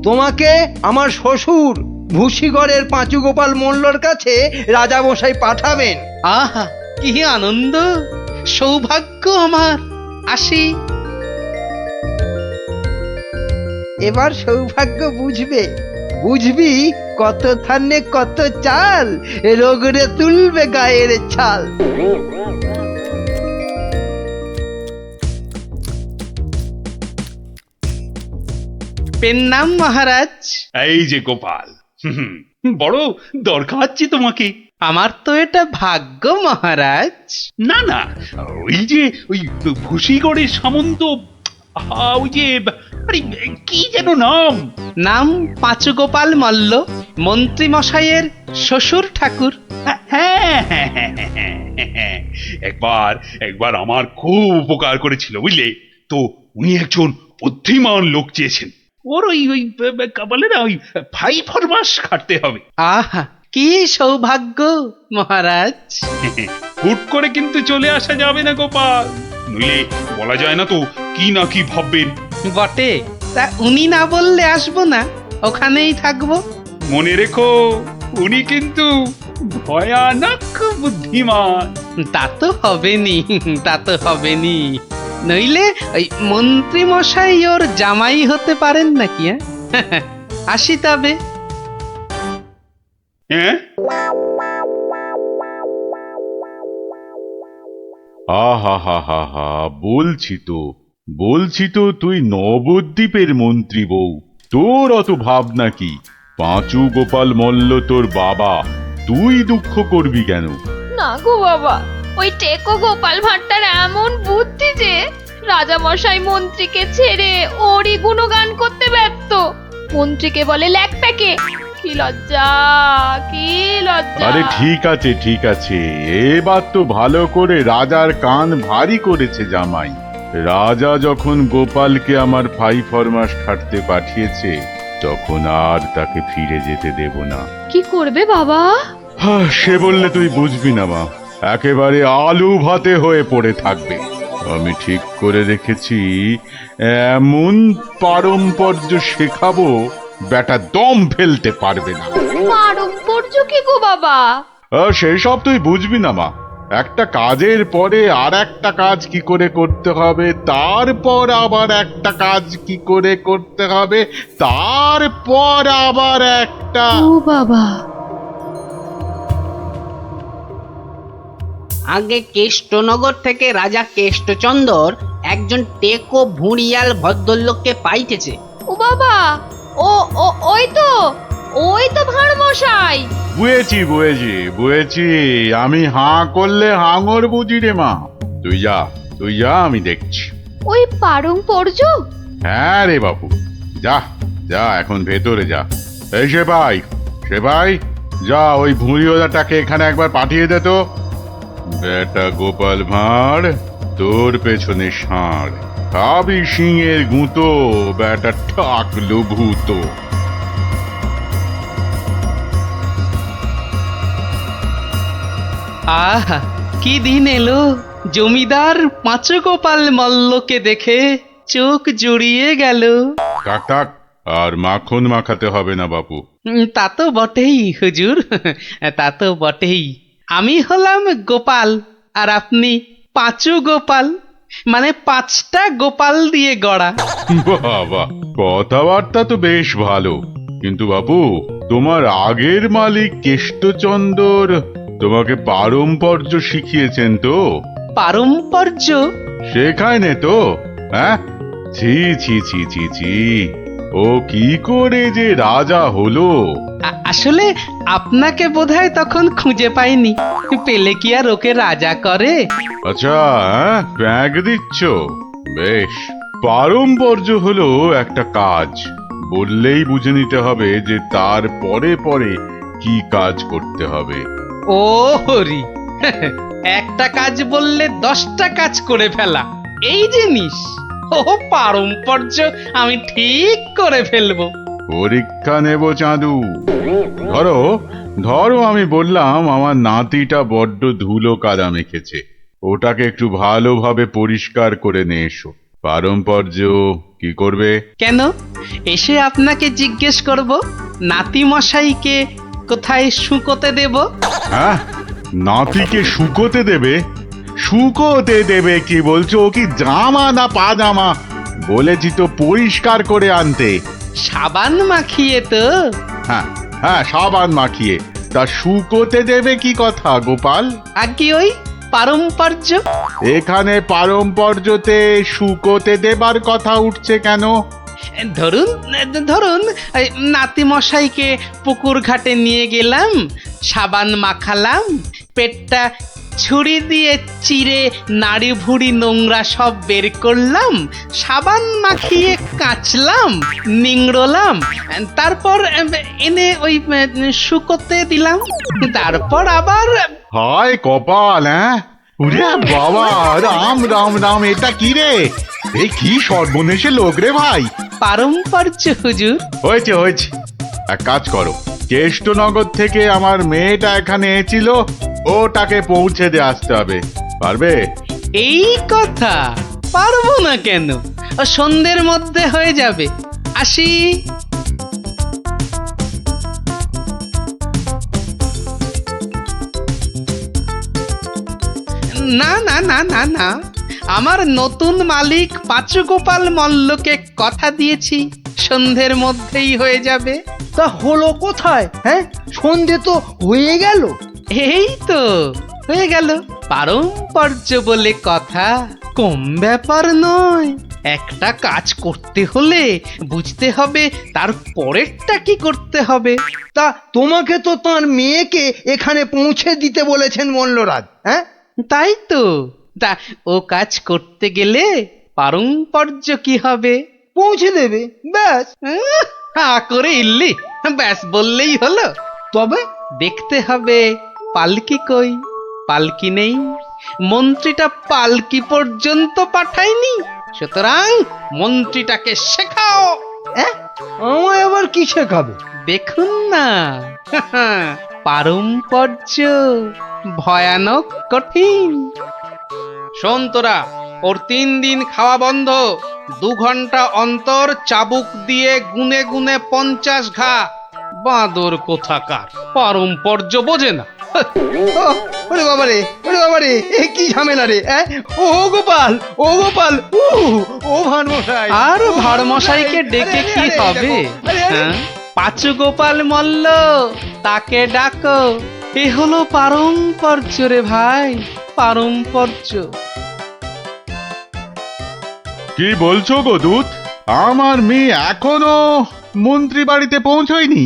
S5: তোমাকে আমার শ্বশুর ভূষিগড়ের পাঁচু গোপাল মোল্লর কাছে রাজামশাই পাঠাবেন।
S2: আহা, কি আনন্দ, সৌভাগ্য আমার। আসি।
S5: এবার সৌভাগ্য বুঝবে, বুঝবি কত ধানে কত চাল, রোগরে তুলবে গায়ের ছাল।
S2: পেন নাম মহারাজ।
S4: এই যে গোপাল, বড় দরকারছি তোমাকে।
S2: আমার তো এটা ভাগ্য মহারাজ।
S4: না না, ওই যে ওই ভূষিগড়ের সামন্ত, ওই যে আরে কি যেন নাম?
S2: নাম পাঁচু গোপাল মল্ল, মন্ত্রী মশাইয়ের শ্বশুর ঠাকুর।
S4: হ্যাঁ, হ্যাঁ, হ্যাঁ, হ্যাঁ, হ্যাঁ। একবার একবার আমার খুব উপকার করেছিল, বুঝলে তো। উনি একজন বুদ্ধিমান লোক চেয়েছেন। ওর ওই ওই বলে না, ওই 5 মাস খাটতে হবে।
S2: আহা, কি সৌভাগ্য মহারাজ।
S4: হুট করে কিন্তু চলে আসা যাবে না গোপাল, নইলে বলা যায় না তো কি না কি ভাববেন।
S2: বটে, তা উনি না বললে আসবো না, ওখানেই থাকবো।
S4: মনে রেখো, উনি কিন্তু ভয়ানক বুদ্ধিমান।
S2: তা তো হবেনি, তা তো হবেনি। নইলে ওই মন্ত্রী মশাই ওর জামাই হতে পারেন নাকি? আসি তবে।
S4: হ্যাঁ,
S3: আহা হা হা হা, বলছি তো তুই নবদ্বীপের মন্ত্রী বউ, তোর অত ভাবনা কি? পাঁচু গোপাল মল্ল তোর বাবা, তুই দুঃখ করবি কেন?
S1: না গো বাবা, ওই টেকো গোপাল ভাঁড়টার এমন বুদ্ধি যে রাজামশাই মন্ত্রীকে ছেড়ে ওরই গুণগান করতে ব্যস্ত। মন্ত্রীকে বলে ল্যাকপ্যাকে। কি লজ্জা, কি লজ্জা।
S3: আরে ঠিক আছে, এবার তো ভালো করে রাজার কান ভারী করেছে জামাই। রাজা যখন গোপালকে আমার 5 মাস খাটতে পাঠিয়েছে, তখন আর তাকে ফিরে যেতে দেব না।
S1: কি করবে বাবা?
S3: সে বললে তুই বুঝবি না মা, একেবারে আলু ভাতে হয়ে পড়ে থাকবে। আমি ঠিক করে রেখেছি, এমন পারম্পর্য শেখাবো বেটা দম ফেলতে পারবে না।
S1: পারম্পর্য কি গো বাবা?
S3: সেই সব তুই বুঝবি না মা। একটা কাজের পরে আর একটা কাজ কি করে করতে হবে, তারপর আবার একটা কাজ কি করে করতে হবে, তারপর আবার একটা।
S1: ও বাবা,
S6: আগে কেষ্টনগর থেকে রাজা কেষ্টচন্দর একজন টেকো ভুঁড়িয়াল ভদ্রলোককে পাইতেছে।
S1: ও বাবা, ওই তো ভাঁড় মশাই।
S3: বুঝেছি, আমি হাঁ করলে হাঙর বুঝি রে মা। তুই যা, আমি দেখছি।
S1: ওই পারম্পর্য?
S3: হ্যাঁ রে বাবু, যা এখন ভেতরে যা। এই সেপাই, যা ওই ভুঁড়িওয়ালাটাকে এখানে একবার পাঠিয়ে দে তো। বেটা গোপাল ভাঁড়, তোর পেছনে ষাঁড়, খাবি সিংয়ের গুঁতো, বেটা ঠাকলু ভূত।
S2: আহা, কি দিন এলো! জমিদার পাঁচু গোপাল মল্লকে দেখে চোখ জুড়িয়ে গেল।
S3: থাক, আর মাখন মাখাতে হবে না বাপু।
S2: তা তো বটেই হুজুর, তা তো বটেই। আমি হলাম গোপাল, আর আপনি পাঁচু গোপাল, মানে 5টা গোপাল দিয়ে গড়া।
S3: বাবা, কথাবার্তা তো বেশ ভালো, কিন্তু বাপু, তোমার আগের মালিক কেষ্টচন্দর তোমাকে পারম্পর্য শিখিয়েছেন তো?
S2: পারম্পর্য
S3: শেখায় নে তো? হ্যাঁ, ছি, ও কি করে যে রাজা হলো?
S2: আসলে আপনাকে বোধহয় তখন খুঁজে পাইনি, পেলে কি আর ওকে রাজা করে?
S3: আচ্ছা, ব্যাগ দিচ্ছ? বেশ। পারম্পর্য হলো একটা কাজ, বললেই বুঝে নিতে হবে যে তার পরে কি কাজ করতে হবে।
S2: ও হরি, একটা কাজ বললে 10টা কাজ করে ফেলা। এই জিনিস ও পারম্পর্য আমি ঠিক করে ফেলবো।
S3: পরীক্ষা নেব চাঁদু। ধরো ধরো আমি বললাম আমার নাতিটা বড্ড ধুলো কাদা মেখেছে, ওটাকে একটু ভালোভাবে পরিষ্কার করে নিয়ে এসো। পারম্পর্য কি করবে?
S2: কেন এসে আপনাকে জিজ্ঞেস করব নাতি মশাইকে কোথায় শুকোতে দেব?
S3: হ্যাঁ, নাতিকে শুকোতে দেবে? শুকোতে দেবে কি বলছো? ও কি জামা না পাজামা? বলেছি তো পরিষ্কার করে আনতে।
S2: সাবান মাখিয়ে তো।
S3: হ্যাঁ হ্যাঁ, সাবান মাখিয়ে। তা শুকোতে দেবে কি কথা গোপাল?
S2: আগে ওই পারম্পর্য।
S3: এখানে পারম্পর্যতে শুকোতে দেবার কথা উঠছে কেন?
S2: ধরুন ধরুন এই নাতি মশাইকে পুকুর ঘাটে নিয়ে গেলাম, সাবান মাখালাম, পেটটা ছুরি দিয়ে চিরে নাড়ি ভুড়ি নোংরা সব বের করলাম, সাবান মাখিয়ে কাচলাম, নিংড়লাম, তারপর এনে ওই শুকোতে দিলাম, তারপর আবার।
S3: হায় কপাল! হ্যাঁ, ওরে বাবা, রাম রাম রাম, এটা কি রে? এই কি সর্বনেশে লোক রে ভাই!
S2: পারম্পর্য হুজুর।
S3: হয়েছে হয়েছে, এক কাজ করো, কেষ্টনগর থেকে আমার মেয়েটা এখানে এসেছিল, ওটাকে পৌঁছে দিয়ে আসতে হবে। পারবে?
S2: এই কথা পারবো না কেন, ও সন্ধ্যের মধ্যে হয়ে যাবে। আসি। না না না না না, আমার নতুন মালিক পাঁচু গোপাল মল্লকে কথা দিয়েছি সন্ধ্যের মধ্যেই হয়ে যাবে।
S5: তা হলো কোথায়? হ্যাঁ, সন্ধে তো হয়ে গেল।
S2: এই তো হয়ে গেল। পারম্পর্য বলে কথা, কম ব্যাপার নয়। একটা কাজ করতে হলে বুঝতে হবে তার পরেরটা কি করতে হবে।
S5: তা তোমাকে তো তার মেয়েকে এখানে পৌঁছে দিতে বলেছেন মল্লরাজ। হ্যাঁ,
S2: তাই তো। তা ও কাজ করতে গেলে পারম্পর্য কি হবে?
S5: পৌঁছে দেবে, ব্যাস।
S2: হা করে ইল্লি, ব্যাস বললেই হলো।
S5: তবে
S2: দেখতে হবে পালকি কই। পালকি নেই, মন্ত্রীটা পালকি পর্যন্ত পাঠায়নি, সুতরাং মন্ত্রীটাকে শেখাও।
S5: আমায় আবার কি শেখাবে?
S2: দেখুন না, পারম্পর্য ভয়ানক কঠিন। শোন তোরা, ওর 3 দিন খাওয়া বন্ধ, 2 ঘন্টা অন্তর চাবুক দিয়ে গুনে গুনে 50 ঘা। বাঁদর কোথাকার, পারম্পর্য বোঝে না।
S5: ওরে বাবারে, ওরে বাবারে, এ কি ঝামেলা রে! ও গোপাল, ও গোপাল, ও ভানমশাই।
S2: আর ভাড়মশাইকে ডেকে কি হবে? হ্যাঁ, পাঁচু গোপাল মল্ল, তাকে ডাকো। এ হলো পারম্পর্য রে ভাই, পারম্পর্য।
S3: কি বলছো গো দূত? আমার মেয়ে এখনো মন্ত্রী বাড়িতে পৌঁছয়নি?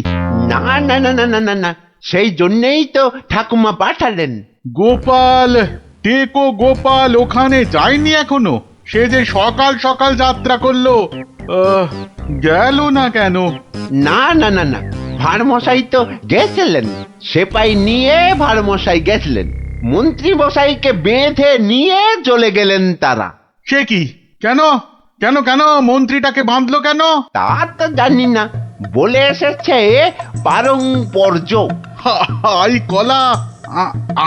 S11: না না না না না না না, সেই জন্যেই তো ঠাকুমা পাঠালেন।
S3: গোপাল, টেকো গোপাল ওখানে যায়নি এখনো? সে যে সকাল সকাল যাত্রা করলো, গেল না কেন?
S11: না না না না, ভাড়মশাই তো গেছিলেন, সেপাই নিয়ে ভাড়মশাই গেছিলেন, মন্ত্রী মশাইকে বেঁধে নিয়ে চলে গেলেন তারা।
S3: সে কি? কেন কেন কেন মন্ত্রীটাকে বাঁধলো কেন?
S11: তা তো জানি না, বলে এসেছে পারম্পর্য।
S3: হাই কলা,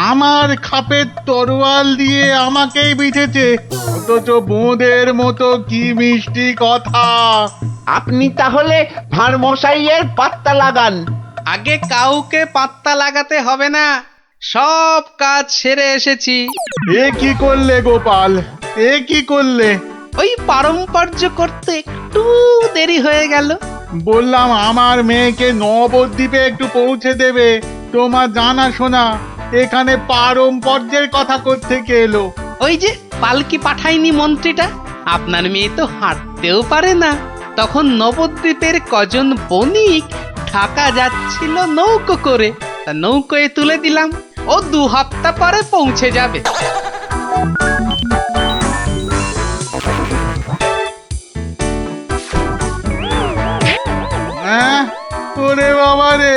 S3: আমার খাপের তরোয়াল দিয়ে আমাকেই বিঁধেছে, অথচ বোঁদের মতো কি মিষ্টি কথা।
S11: আপনি তাহলে ভাড়মশাইয়ের পাত্তা লাগান।
S2: আগে কাউকে পাত্তা লাগাতে হবে না, সব কাজ সেরে এসেছি।
S3: এ কি করলে গোপাল, এ কি করলে?
S2: ওই পারম্পর্য করতে একটু দেরি হয়ে গেল।
S3: বললাম আমার মেয়েকে নবদ্বীপে একটু পৌঁছে দেবে, তোমার জানা শোনা এখানে পারম্পর্যের কথা কোত্থেকে এলো?
S2: ওই যে পালকি পাঠায়নি মন্ত্রীটা, আপনার মেয়ে তো হাঁটতেও পারে না, তখন নবদ্বীপের কজন বণিক ঢাকা যাচ্ছিল নৌকো করে, তা নৌকোয় তুলে দিলাম, ও 2 হপ্তাহ পরে পৌঁছে যাবে।
S3: ওরে বাবা রে,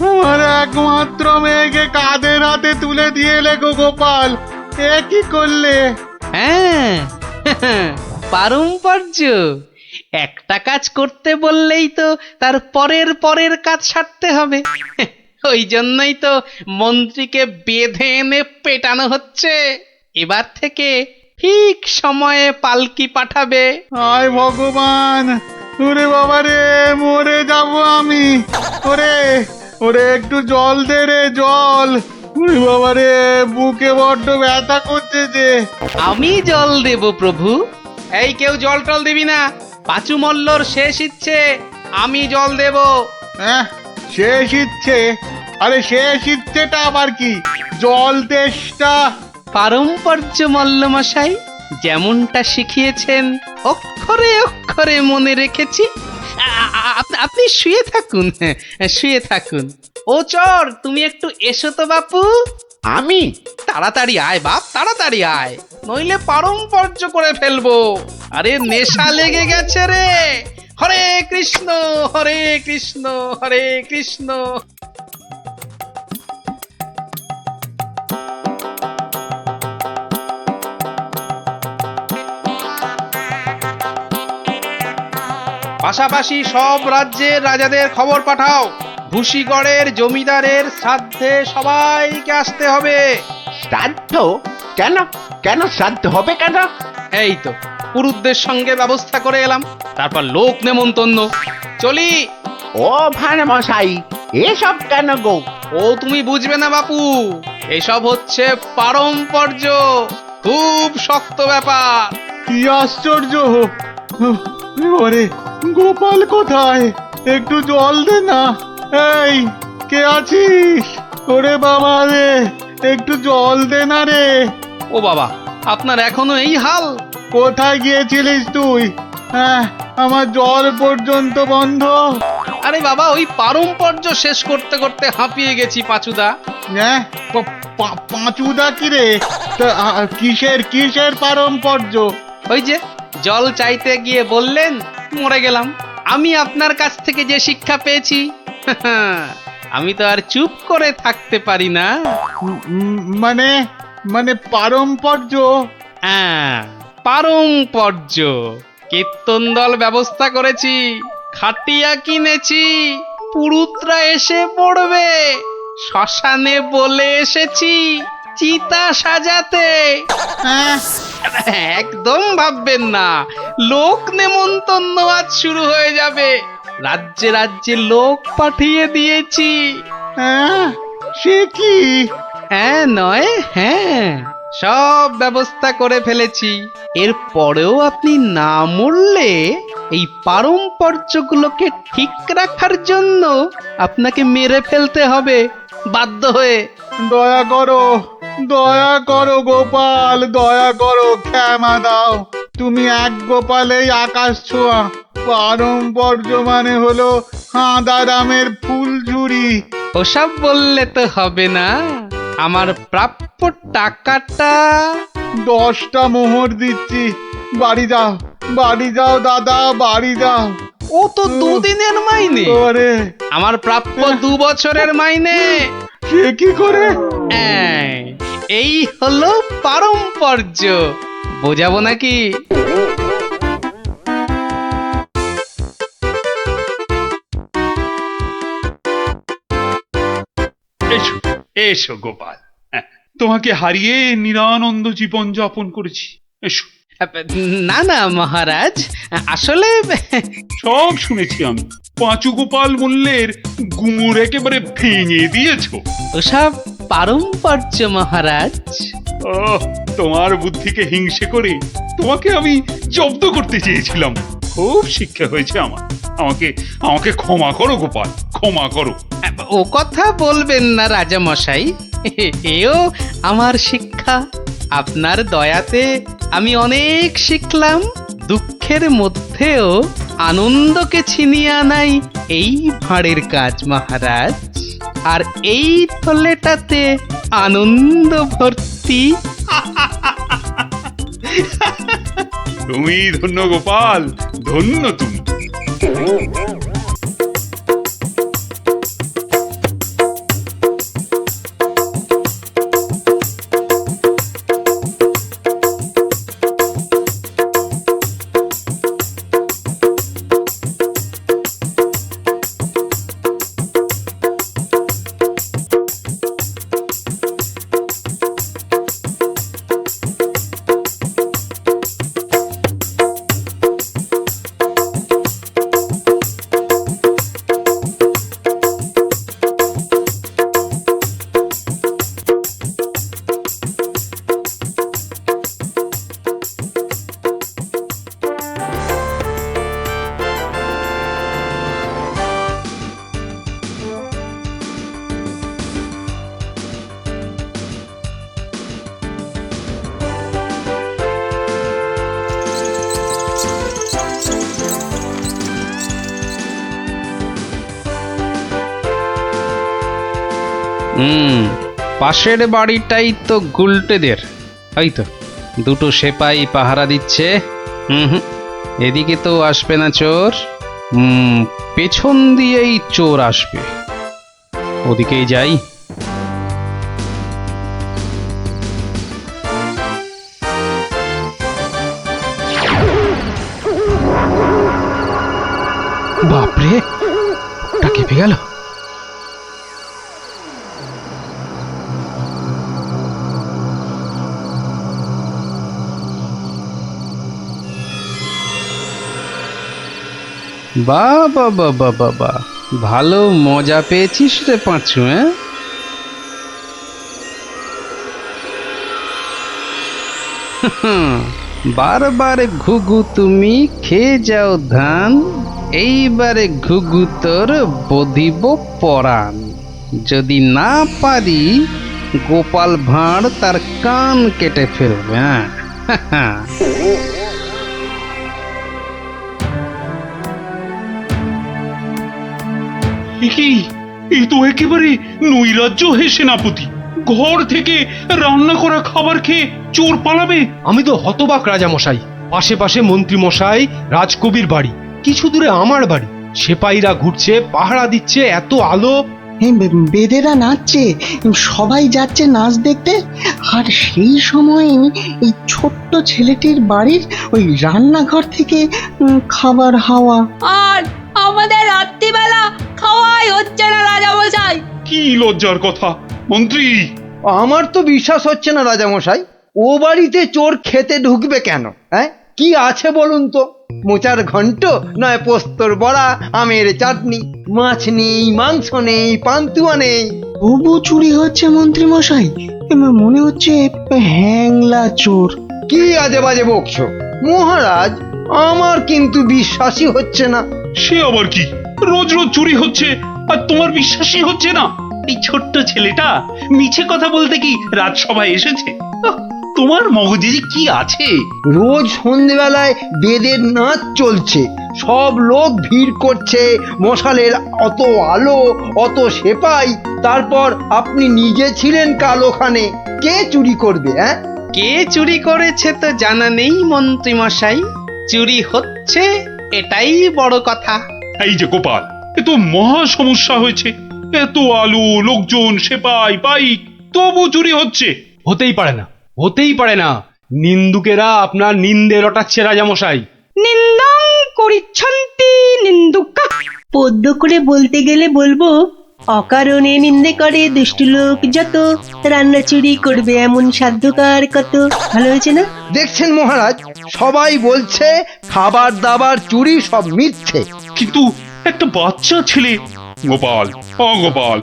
S3: আমার একমাত্র মেয়েকে কাঁধের হাতে তুলে দিয়ে এলে গো গোপাল, এ কি করলে?
S2: হ্যাঁ, পারম্পর্য একটা কাজ করতে বললেই তো তার পরের পরের কাজ সারতে হবে। ওই জন্যই তো মন্ত্রীকে বেঁধে এনে পেটানো হচ্ছে। এবার থেকে ঠিক সময়ে পালকি পাঠাবে।
S4: হায় ভগবান, ওরে বাবা রে, মরে যাব আমি। ওরে ওরে, একটু জল দে রে, জল। ওরে বাবা রে, বুকে বড্ড ব্যথা করছে যে।
S2: আমি জল দেব প্রভু। এই কেউ জল টল দিবি না, পাঁচু মল্লর শেষ ইচ্ছে, আমি জল দেব।
S4: হ্যাঁ, শেষ ইচ্ছে? আরে শেষ ইচ্ছেটা আবার কি? জল তেষ্টা।
S2: পারম্পর্য মল্লমশাই, যেমনটা শিখিয়েছেন অক্ষরে অক্ষরে মনে রেখেছি। আপনি শুয়ে থাকুন, শুয়ে থাকুন। ও চর, তুমি একটু এসো তো বাপু।
S11: আমি?
S2: তাড়াতাড়ি আয় বাপ, তাড়াতাড়ি আয়, নইলে পারম্পর্য করে ফেলবো। আরে নেশা লেগে গেছে রে। হরে কৃষ্ণ হরে কৃষ্ণ হরে কৃষ্ণ। পাশাপাশি সব রাজ্যের রাজাদের খবর পাঠাও, ভুসিগড়ের জমিদারের শ্রাদ্ধে সবাইকে আসতে হবে।
S11: শ্রাদ্ধ? কেন? কেন শ্রাদ্ধ হবে কেন?
S2: এই তো পুরুতদের সঙ্গে ব্যবস্থা করে এলাম, তারপর লোক নেমন্তন্ন। চলি।
S11: ও ভান মশাই, এসব কেন গো?
S2: ও তুমি বুঝবে না বাপু, এসব হচ্ছে পারম্পর্য, খুব শক্ত ব্যাপার।
S4: কি আশ্চর্য! ওরে গোপাল কোথায়? একটু জল দে না। এই, কে আছিস? ওরে বাবা রে, একটু জল দে না রে।
S2: ও বাবা, আপনার এখনো এই হাল?
S4: কোথায় গিয়েছিলিস তুই? হ্যাঁ, আমার জল পর্যন্ত বন্ধ।
S2: আরে বাবা, ওই পারম্পর্য শেষ করতে করতে হাঁপিয়ে গেছি পাঁচুদা।
S4: হ্যাঁ, পাঁচুদা কি রে? তা, কিসের কিসের পারম্পর্য?
S2: ওই যে জল চাইতে গিয়ে বললেন, মরে গেলাম। আমি আপনার কাছ থেকে যে শিক্ষা পেয়েছি, আমি তো আর চুপ করে থাকতে পারি না।
S4: মানে মানে পারম্পর্য?
S2: হ্যাঁ, পারম্পর্য। কীর্তন দল ব্যবস্থা করেছি, খাটিয়া কিনেছি, পুরুতরা এসে পড়বে। শ্মশানে বলে এসেছি চিতা সাজাতে।
S4: হ্যাঁ,
S2: একদম ভাববেন না, লোক নেমন্তন্ন আজ শুরু হয়ে যাবে। রাজ্যে রাজ্যে লোক পাঠিয়ে দিয়েছি।
S4: হ্যাঁ, সে কি?
S2: হ্যাঁ নয় হ্যাঁ, সব ব্যবস্থা করে ফেলেছি। এর পরেও আপনি না মরলে এই পারম্পর্যগুলোকে ঠিক রাখার জন্য আপনাকে মেরে ফেলতে হবে বাধ্য হয়ে।
S4: দয়া করো, দয়া করো গোপাল, দয়া করো, ক্ষমা দাও। তুমি এক গোপালেই আকাশ ছোঁয়া। পারম্পর্য মানে হলো হাঁদারামের ফুলঝুরি।
S2: ওসব বললে তো হবে না, আমার প্রাপ্য টাকাটা।
S4: 10টা মোহর দিচ্ছি, বাড়ি যাও, বাড়ি যাও দাদা, বাড়ি যাও।
S2: ও তো দুদিনের মাইনে,
S4: ওরে
S2: আমার প্রাপ্য 2 বছরের মাইনে।
S4: সে কি করে?
S2: এই হলো পারম্পর্য, বোঝাবো নাকি?
S4: এসো এসো গোপাল, তোমাকে হারিয়ে নিরানন্দ জীবন যাপন করেছি। এসো।
S2: না না মহারাজ, আসলে
S4: সব শুনেছি আমি। পাঁচু গোপাল মূল্যের গুমুর একেবারে ভেঙে দিয়েছো।
S2: ওসব পারম্পর্য মহারাজ।
S4: ও, তোমার বুদ্ধিকে হিংসে করে তোমাকে আমি জব্দ করতে চেয়েছিলাম। খুব শিক্ষা হয়েছে আমার। আমাকে আমাকে ক্ষমা করো গোপাল, ক্ষমা করো।
S2: ও কথা বলবেন না রাজা মশাই, এও আমার শিক্ষা। আপনার দয়াতে আমি অনেক শিখলাম। দুঃখের মধ্যেও আনন্দকে ছিনিয়ে আনাই এই ভাঁড়ের কাজ মহারাজ। আর এই থলেটাতে আনন্দ ভর্তি।
S4: তুমি ধন্য গোপাল, ধন্য তুমি।
S2: পাশের বাড়িটাই তো গুলটেদের, ওই তো দুটো সেপাই পাহারা দিচ্ছে। এদিকে তো আসবে না চোর, পেছন দিয়েই চোর আসবে, ওদিকেই যাই। বাপরে, ওটা কেঁপে গেল। বাবা বাবা বাবা, ভালো মজা পেয়েছিস রে পাঁচু। বারবার ঘুঘু তুমি খেয়ে যাও ধান, এইবারে ঘুঘু তোর বধিব পরাণ। যদি না পারি গোপাল ভাঁড় তার কান কেটে ফেলবে।
S4: এই তো একেবারে নৈরাজ্য হে সেনাপতি। ঘর থেকে রান্না করা খাবার খেয়ে চোর পালাবে?
S12: আমি তো হতবাক রাজামশাই। পাশে পাশে মন্ত্রী মশাই, রাজকবির বাড়ি, কিছু দূরে আমার বাড়ি, সেপাইরা ঘুরছে, পাহারা দিচ্ছে, এত আলো।
S13: বেদেরা নাচছে, সবাই যাচ্ছে নাচ দেখতে। আর সেই সময় এই ছোট্ট ছেলেটির বাড়ির ওই রান্নাঘর থেকে খাবার হাওয়া।
S6: আর আমাদের রাত্রিবেলা খাওয়াই হচ্ছে না রাজামশাই।
S4: কি লজ্জার কথা মন্ত্রী।
S5: আমার তো বিশ্বাস হচ্ছে না রাজামশাই, ও বাড়িতে চোর খেতে ঢুকবে কেন? হ্যাঁ, কি আছে বলুন তো? মোচার ঘন্ট, নয় পোস্তর বড়া, আমের চাটনি, মাছ নেই, মাংস নেই, পান্তুয়া নেই।
S13: তবু চুরি হচ্ছে মন্ত্রী মশাই, মনে হচ্ছে হ্যাংলা চোর।
S5: কি আজে বাজে বকছো মহারাজ, আমার কিন্তু বিশ্বাসই হচ্ছে না।
S4: সে আবার কি? রোজ রোজ চুরি হচ্ছে আর তোমার বিশ্বাসই হচ্ছে না? এই ছোট্ট ছেলেটা মিছে কথা বলতে কি রাজসভায় এসেছে? তোমার মগজে যে কি আছে?
S5: রোজ সন্ধ্যেবেলায় বেদের নাচ চলছে, সব লোক ভিড় করছে, মশালের অত আলো, অত সেপাই, তারপর আপনি নিজে ছিলেন কাল ওখানে। কে চুরি করবে?
S2: কে চুরি করেছে তো জানা নেই মন্ত্রী মশাই, চুরি হচ্ছে এটাই বড় কথা।
S4: এই যে গোপাল, এ তো মহা সমস্যা হয়েছে। এত আলো, লোকজন, সেপাই, বাইক, তবু চুরি হচ্ছে।
S12: হতেই পারে না, হতেই পারে না। নিন্দুকেরা আপনার নিন্দে রটাচ্ছে রাজামশাই।
S8: নিন্দং করিচ্ছন্তি নিন্দুকা।
S6: পদ্য করে বলতে গেলে বলবো, অকারণে নিন্দে করে দুষ্টু লোক যত, রান্না চুরি করবে এমন সাধ্যকার কত। ভালো হয়েছে না?
S5: দেখছেন মহারাজ, সবাই বলছে খাবার দাবার চুরি সব মিথ্যে।
S4: কিন্তু একটা বাচ্চা ছেলে। গোপাল, গোপাল,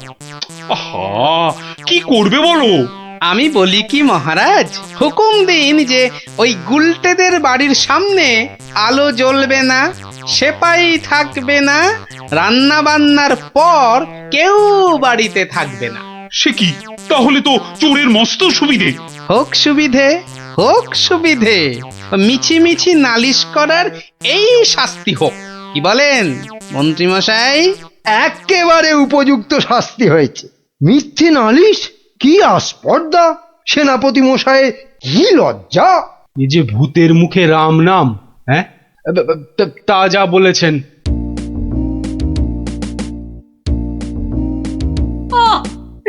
S4: আহা, কি করবে বলো?
S2: আমি বলি কি মহারাজ, হুকুম দিন যে ওই গুলটেদের বাড়ির সামনে আলো জ্বলবে না, সেপাই থাকবে না, রান্না বান্নার পর কেউ বাড়িতে থাকবে না।
S4: সে কি? তাহলে তো চোরের মস্ত সুবিধে।
S2: হোক সুবিধে, হোক সুবিধে, মিছি মিছি নালিশ করার এই শাস্তি হোক। কি বলেন মন্ত্রী মশাই?
S5: একেবারে উপযুক্ত শাস্তি হয়েছে। মিথ্যে নালিশ? কি আস্পর্ধা! সেনাপতি মশাই, কি লজ্জা!
S12: এই যে ভূতের মুখে রাম নাম, হ্যাঁ, তা যা বলেছেন।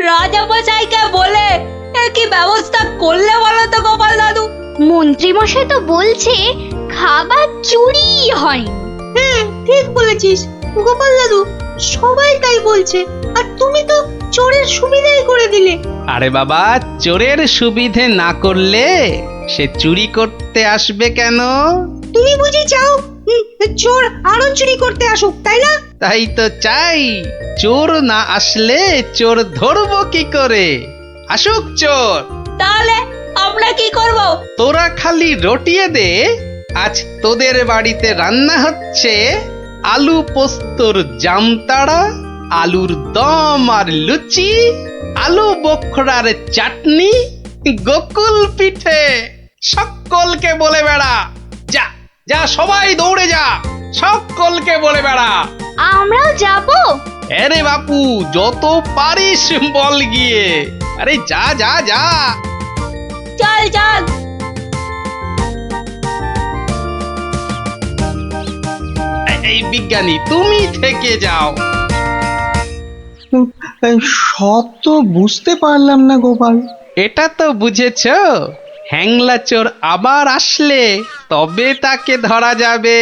S6: রাজামশাইকে বলে কি ব্যবস্থা করলে বলো তো গোপাল দাদু?
S10: মন্ত্রী মশাই তো বলছে খাবার চুরি হয়নি।
S8: হ্যাঁ, ঠিক বলেছিস গোপাল দাদু, সবাই তাই বলছে। আর তুমি তো চোরের সুবিধাই করে দিলে।
S2: আরে বাবা, চোরের সুবিধে না করলে সে চুরি করতে আসবে কেন?
S8: তুমি বুঝি চাও চোর আরো চুরি করতে আসুক, তাই না?
S2: তাই তো চাই। চোর না আসলে চোর ধরবো কি করে? আসুক চোর।
S6: তাহলে আমরা কি করব?
S2: তোরা খালি রটিয়ে দে, আজ তোদের বাড়িতে রান্না হচ্ছে আলু পোস্তর জামতাড়া, আলুর দম আর লুচি, আলু বোখরার চাটনি, গোকুল পিঠে। সকলকে বলে বেড়া, যা যা, সবাই দৌড়ে যা, সকলকে বলে বেড়া।
S10: আমরাও যাব?
S2: আরে বাপু, যত পারিস বল গিয়ে। আরে যা যা যা।
S6: চল চল।
S2: এই বিজ্ঞানী, তুমি থেকে যাও।
S13: সব তো বুঝতে পারলাম না গোপাল।
S2: এটা তো বুঝেছ, হ্যাংলা চোর আবার আসলে তবে তাকে ধরা যাবে।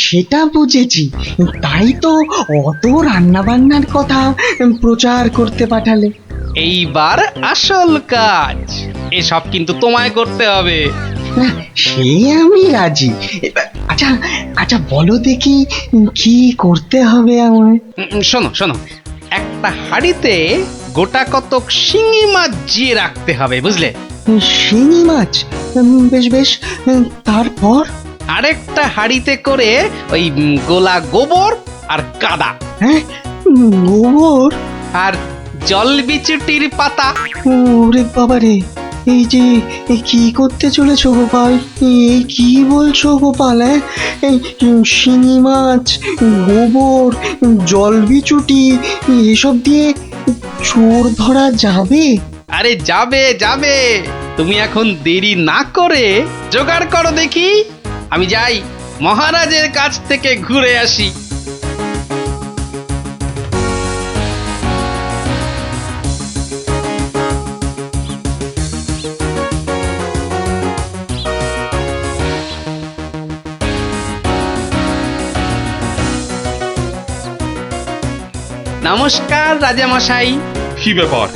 S13: সেটা বুঝেছি, তাই তো অত রান্না বান্নার কথা প্রচার করতে পাঠালে।
S2: এইবার আসল কাজ, এসব কিন্তু তোমায় করতে হবে।
S13: না, সে আমি রাজি। আচ্ছা আচ্ছা, বলো দেখি কি করতে হবে আমায়।
S2: শোনো শোনো, একটা হাঁড়িতে গোটা কতক শিঙি মাছ জিয়ে রাখতে হবে, বুঝলে?
S13: শিঙি মাছ? বেশ বেশ, তারপর?
S2: আরেকটা হাঁড়িতে করে ওই গোলা গোবর আর কাদা।
S13: হ্যাঁ, গোবর
S2: আর জল বিচুটির পাতা।
S13: ওরে বাবারে, এই যে কি করতে চলেছো গোপাল? এই কি বলছো গোপাল? এই শিঙি মাছ, গোবর, জল বিচুটি, এসব দিয়ে চোর ধরা যাবে?
S2: আরে যাবে যাবে, তুমি এখন দেরি না করে জোগাড় করো দেখি। আমি যাই, মহারাজের কাছ থেকে ঘুরে আসি। নমস্কার রাজামশাই।
S4: কি ব্যাপার,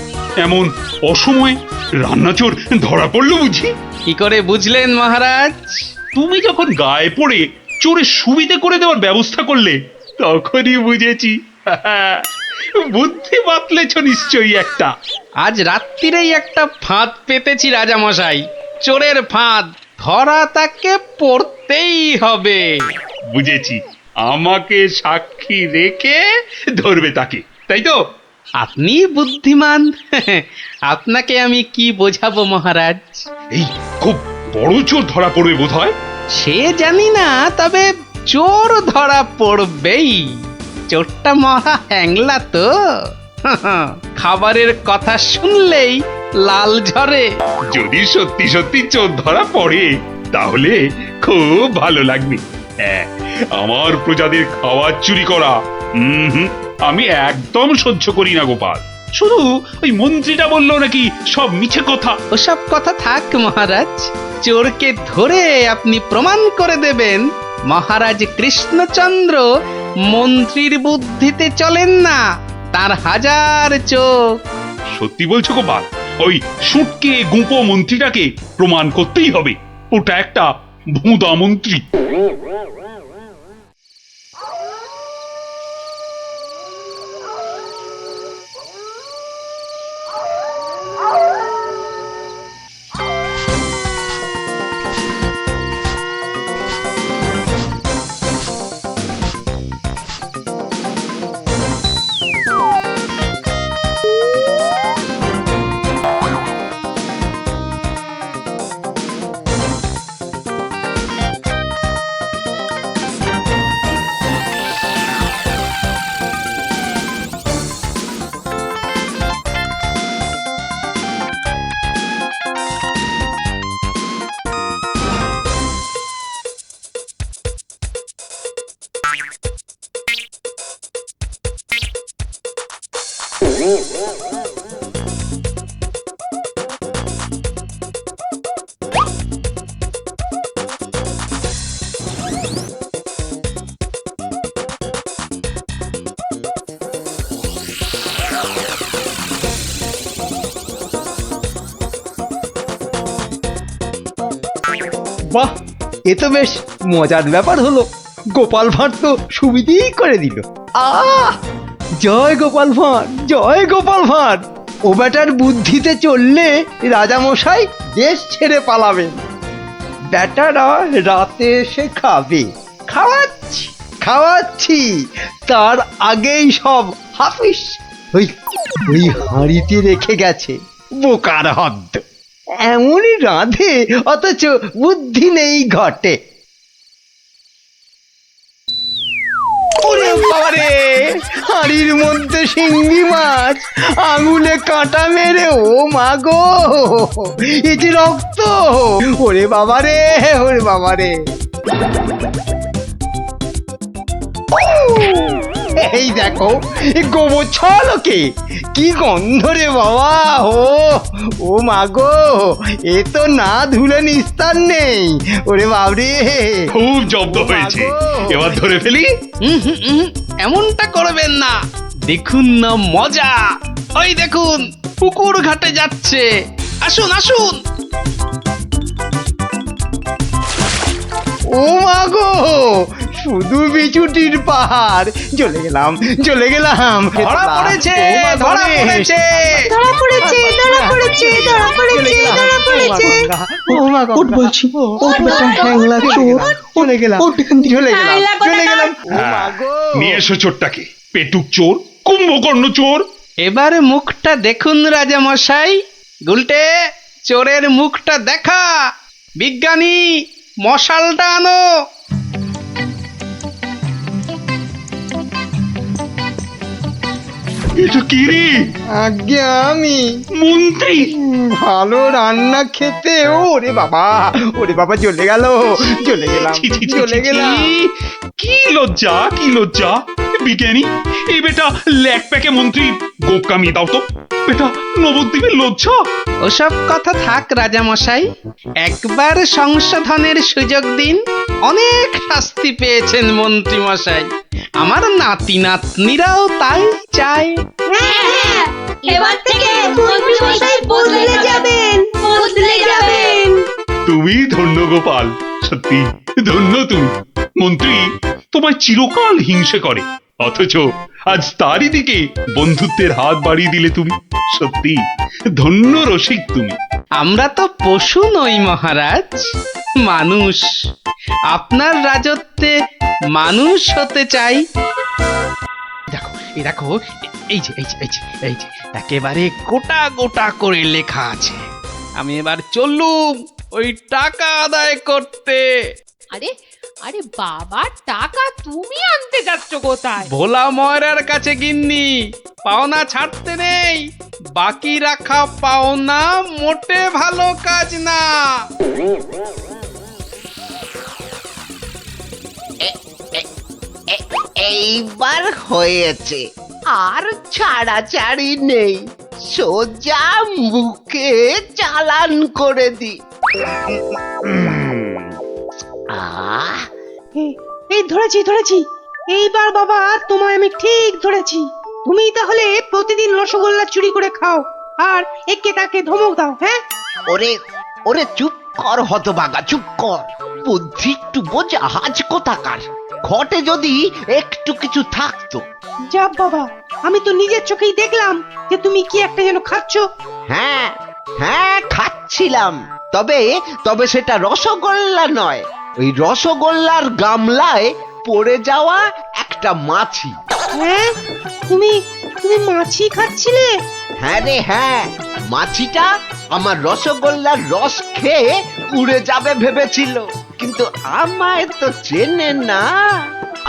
S4: এমন অসময়ে রান্নাচোর ধরা পড়লো বুঝি?
S2: কি করে বুঝলেন মহারাজ?
S4: তুমি যখন গায়ে পড়ে চোরের সুবিধে করে দেওয়ার ব্যবস্থা করলে, তখনই বুঝেছি। বুদ্ধি বাতলেছ নিশ্চয়ই একটা।
S2: আজ রাত্রিরেই একটা ফাঁদ পেতেছি রাজামশাই, চোরের ফাঁদ। ধরা তাকে পড়তেই হবে।
S4: বুঝেছি, আমাকে সাক্ষী রেখে ধরবে তাকে, তাই তো?
S2: আপনি বুদ্ধিমান, আপনাকে আমি কি বোঝাবো মহারাজ?
S4: এই খুব বড় চোর ধরা পড়বে বোধহয়।
S2: সে জানি না, তবে চোর ধরা পড়বেই। চোরটা মহা হ্যাংলা তো, খাবারের কথা শুনলেই লাল ঝরে।
S4: যদি সত্যি সত্যি চোর ধরা পড়ে তাহলে খুব ভালো লাগবে। হ্যাঁ, আমার প্রজাদের খাওয়ার চুরি করা আমি একদম সহ্য করি না গোপাল। শুধু ওই মন্ত্রীটা বললো নাকি সব মিছে কথা।
S2: ওসব কথা থাক মহারাজ, চোরকে ধরে আপনি প্রমাণ করে দেবেন মহারাজ কৃষ্ণচন্দ্র মন্ত্রীর বুদ্ধিতে চলেন না, তার হাজার চোখ।
S4: সত্যি বলছো গোপাল? ওই সুটকে গুঁপো মন্ত্রীটাকে প্রমাণ করতেই হবে ওটা একটা ভুঁদা মন্ত্রী।
S5: বাহ, এ তো বেশ মজার ব্যাপার হলো। গোপাল ভাঁড় তো সুবিধেই করে দিল। জয় গোপাল ভাঁড়, জয় গোপাল ভাঁড়। ও বেটার বুদ্ধিতে চললে রাজামশাই দেশ ছেড়ে পালাবেন। বেটারা রাতে এসে খাবে। খাওয়াচ্ছি খাওয়াচ্ছি, তার আগেই সব হাফিস। ওই ওই হাঁড়িতে রেখে গেছে, বোকার হদ্দ। এমনই রাঁধে অথচ বুদ্ধি নেই ঘটে। ওরে বাবারে, হাড়ির মধ্যে শিঙ্গি মাছ, আঙুলে কাঁটা মেরে, ও মা গো, এ যে রক্ত! ওরে বাবারে, ওরে বাবারে! এই দেখো, গোবর ছলকে কি গন্ধ রে বাবা! ও মা গো, এ তো না ধুলে নিস্তার নেই। ওরে বাবরে,
S4: খুব জব্দ হয়েছে, এবার ধরে ফেলি।
S2: এমনটা করবেন না, দেখুন না মজা। ওই দেখুন, পুকুর ঘাটে যাচ্ছে। আসুন আসুন।
S5: ও মা গো, শুধু বিচুটির পাহাড়! চলে গেলাম, চলে গেলাম।
S2: ধরা পড়েছে,
S5: ও মা,
S2: ধরা পড়েছে।
S8: ধরা পড়েছে, ধরা পড়েছে, ধরা পড়েছে, ধরা পড়েছে।
S5: ও মা গো,
S13: ওঠ বলছি, ওঠ বেটা হ্যাংলা চোর,
S5: চলে গেলাম,
S13: ওঠ এখান থেকে।
S5: চলে গেলাম,
S6: হ্যাংলা
S5: চলে
S6: কোথাকার?
S5: গেলাম। ও মা গো,
S4: নিয়ে এসো চোরটাকে, পেটুক চোর, কুম্ভকর্ণ চোর।
S2: এবারে মুখটা দেখুন রাজা মশাই। গুলটে, চোরের মুখটা দেখা। বিজ্ঞানী, মশালটা আনো।
S4: এটা কি রে?
S5: আজ্ঞে আমি
S4: মন্ত্রী!
S5: ভালো রান্না খেতে। ওরে বাবা, ওরে বাবা, চলে গেল, চলে গেলাম,
S4: ছি, ছি, ছি,
S5: চলে
S4: ছি,
S5: গেলাম।
S4: কি লজ্জা, কি লজ্জা! বিজ্ঞানী, এই বেটা ল্যাক প্যাকে মন্ত্রী গোপ কামিয়ে দাও তো। বেটা নবদ্বীপের লজ্জা।
S2: ওসব কথা থাক রাজা মশাই, একবার সংশোধনের সুযোগ দিন। অনেক শাস্তি পেয়েছেন মন্ত্রী মশাই, আমার নাতি নাতনিরাও তাই চায়।
S6: হ্যাঁ, এবার থেকে মন্ত্রী মশাই বদলে যাবেন, বদলে যাবেন।
S4: তুমি ধন্য গোপাল, সত্যি ধন্য তুমি। মন্ত্রী তোমায় চিরকাল হিংসে করে, অথচ আজ তারই দিকে বন্ধুত্বের হাত বাড়িয়ে দিলে তুমি। সত্যি ধন্য রসিক তুমি।
S2: আমরা তো পশু নই মহারাজ, মানুষ। আপনার রাজত্বে মানুষ হতে চাই। দেখো, এই দেখো, এই যে এই যে এই যে এই যে একেবারে গোটা গোটা করে লেখা আছে। আমি এবার চললুম ওই টাকা আদায় করতে।
S1: আরে আরে বাবা, টাকা তুমি আনতে যাচ্ছ কোথায়?
S2: ভোলা ময়রার কাছে গিন্নি, পাওনা ছাড়তে নেই। বাকি রাখা পাওনা মোটে ভালো কাজ না।
S11: এইবার হয়েছে, আর ছাড়াছাড়ি নেই, সোজা মুখে চালান করে দি। আহ,
S8: এই ধরেছি, ধরেছি। এইবার বাবা তোমায় আমি ঠিক ধরেছি। তুমি তাহলে প্রতিদিন রসগোল্লা চুরি করে খাও আর একে তাকে ধমক দাও। হ্যাঁ,
S11: ওরে ওরে চুপ কর হতভাগা, চুপ কর। বুদ্ধি একটু বোঝা, হাজ কোথাকার। ঘটে যদি একটু কিছু থাকতো।
S8: যা বাবা, আমি তো নিজের চোখেই দেখলাম যে তুমি কি একটা যেন খাচ্ছ।
S11: হ্যাঁ হ্যাঁ, খাচ্ছিলাম। তবে তবে সেটা রসগোল্লা নয়, ওই রসগোল্লার গামলায় পড়ে যাওয়া একটা মাছি।
S8: হ্যাঁ, তুমি তুমি মাছি খাচ্ছিলে?
S11: হ্যাঁ রে হ্যাঁ, মাছিটা আমার রসগোল্লার রস খেয়ে উড়ে যাবে ভেবেছিল, কিন্তু আমায় তো চেনে না।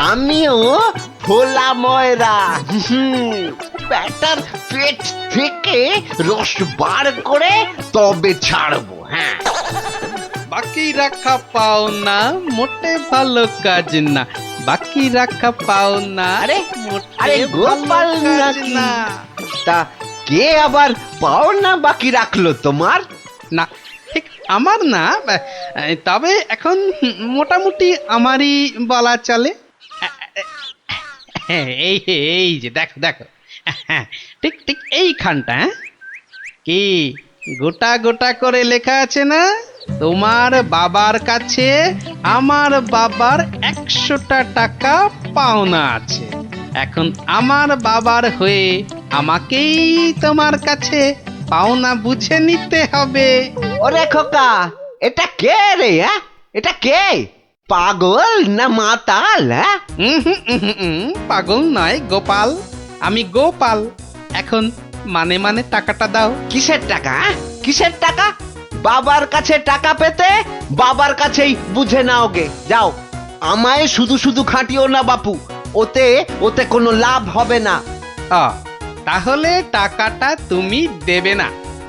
S11: আমিও ভোলা ময়রা। ব্যাটার পেট থেকে রস বার করে তবে ছাড়বো। হ্যাঁ,
S2: বাকি রাখা পাওনা মোটে ভালো কাজ না। বাকি রাখা পাওনা
S11: আরে
S2: মোটে
S11: আরে গোপাল
S2: ভালো কাজ
S11: নাকি?
S2: না।
S11: তা কে আবার পাওনা বাকি রাখলো তোমার?
S2: না, ঠিক আমার না, তবে এখন মোটামুটি আমারই বলা চলে। এই এই যে দেখো দেখো, ঠিক ঠিক এইখানটা। কি গোটা গোটা করে লেখা আছে না? তোমার বাবার কাছে আমার বাবার 100টা টাকা পাওনা আছে। এখন আমার বাবার হয়ে আমাকেই তোমার কাছে পাওনা বুঝে নিতে হবে।
S11: ওরে খোকা, এটা কে রে? হ্যাঁ, এটা কে? পাগল না মাতাল? হ্যাঁ,
S2: পাগল নয় গোপাল, আমি গোপাল। এখন মানে মানে টাকাটা দাও।
S11: কিসের টাকা? কিসের টাকা? বাবার কাছে টাকা পেতে বাবার কাছেই বুঝে নাও গে। যাও, আমায় শুধু শুধু খাটিও না বাপু। ওতে ওতে কোনো লাভ হবে না।
S2: তাহলে টাকাটা তুমি দেবে না?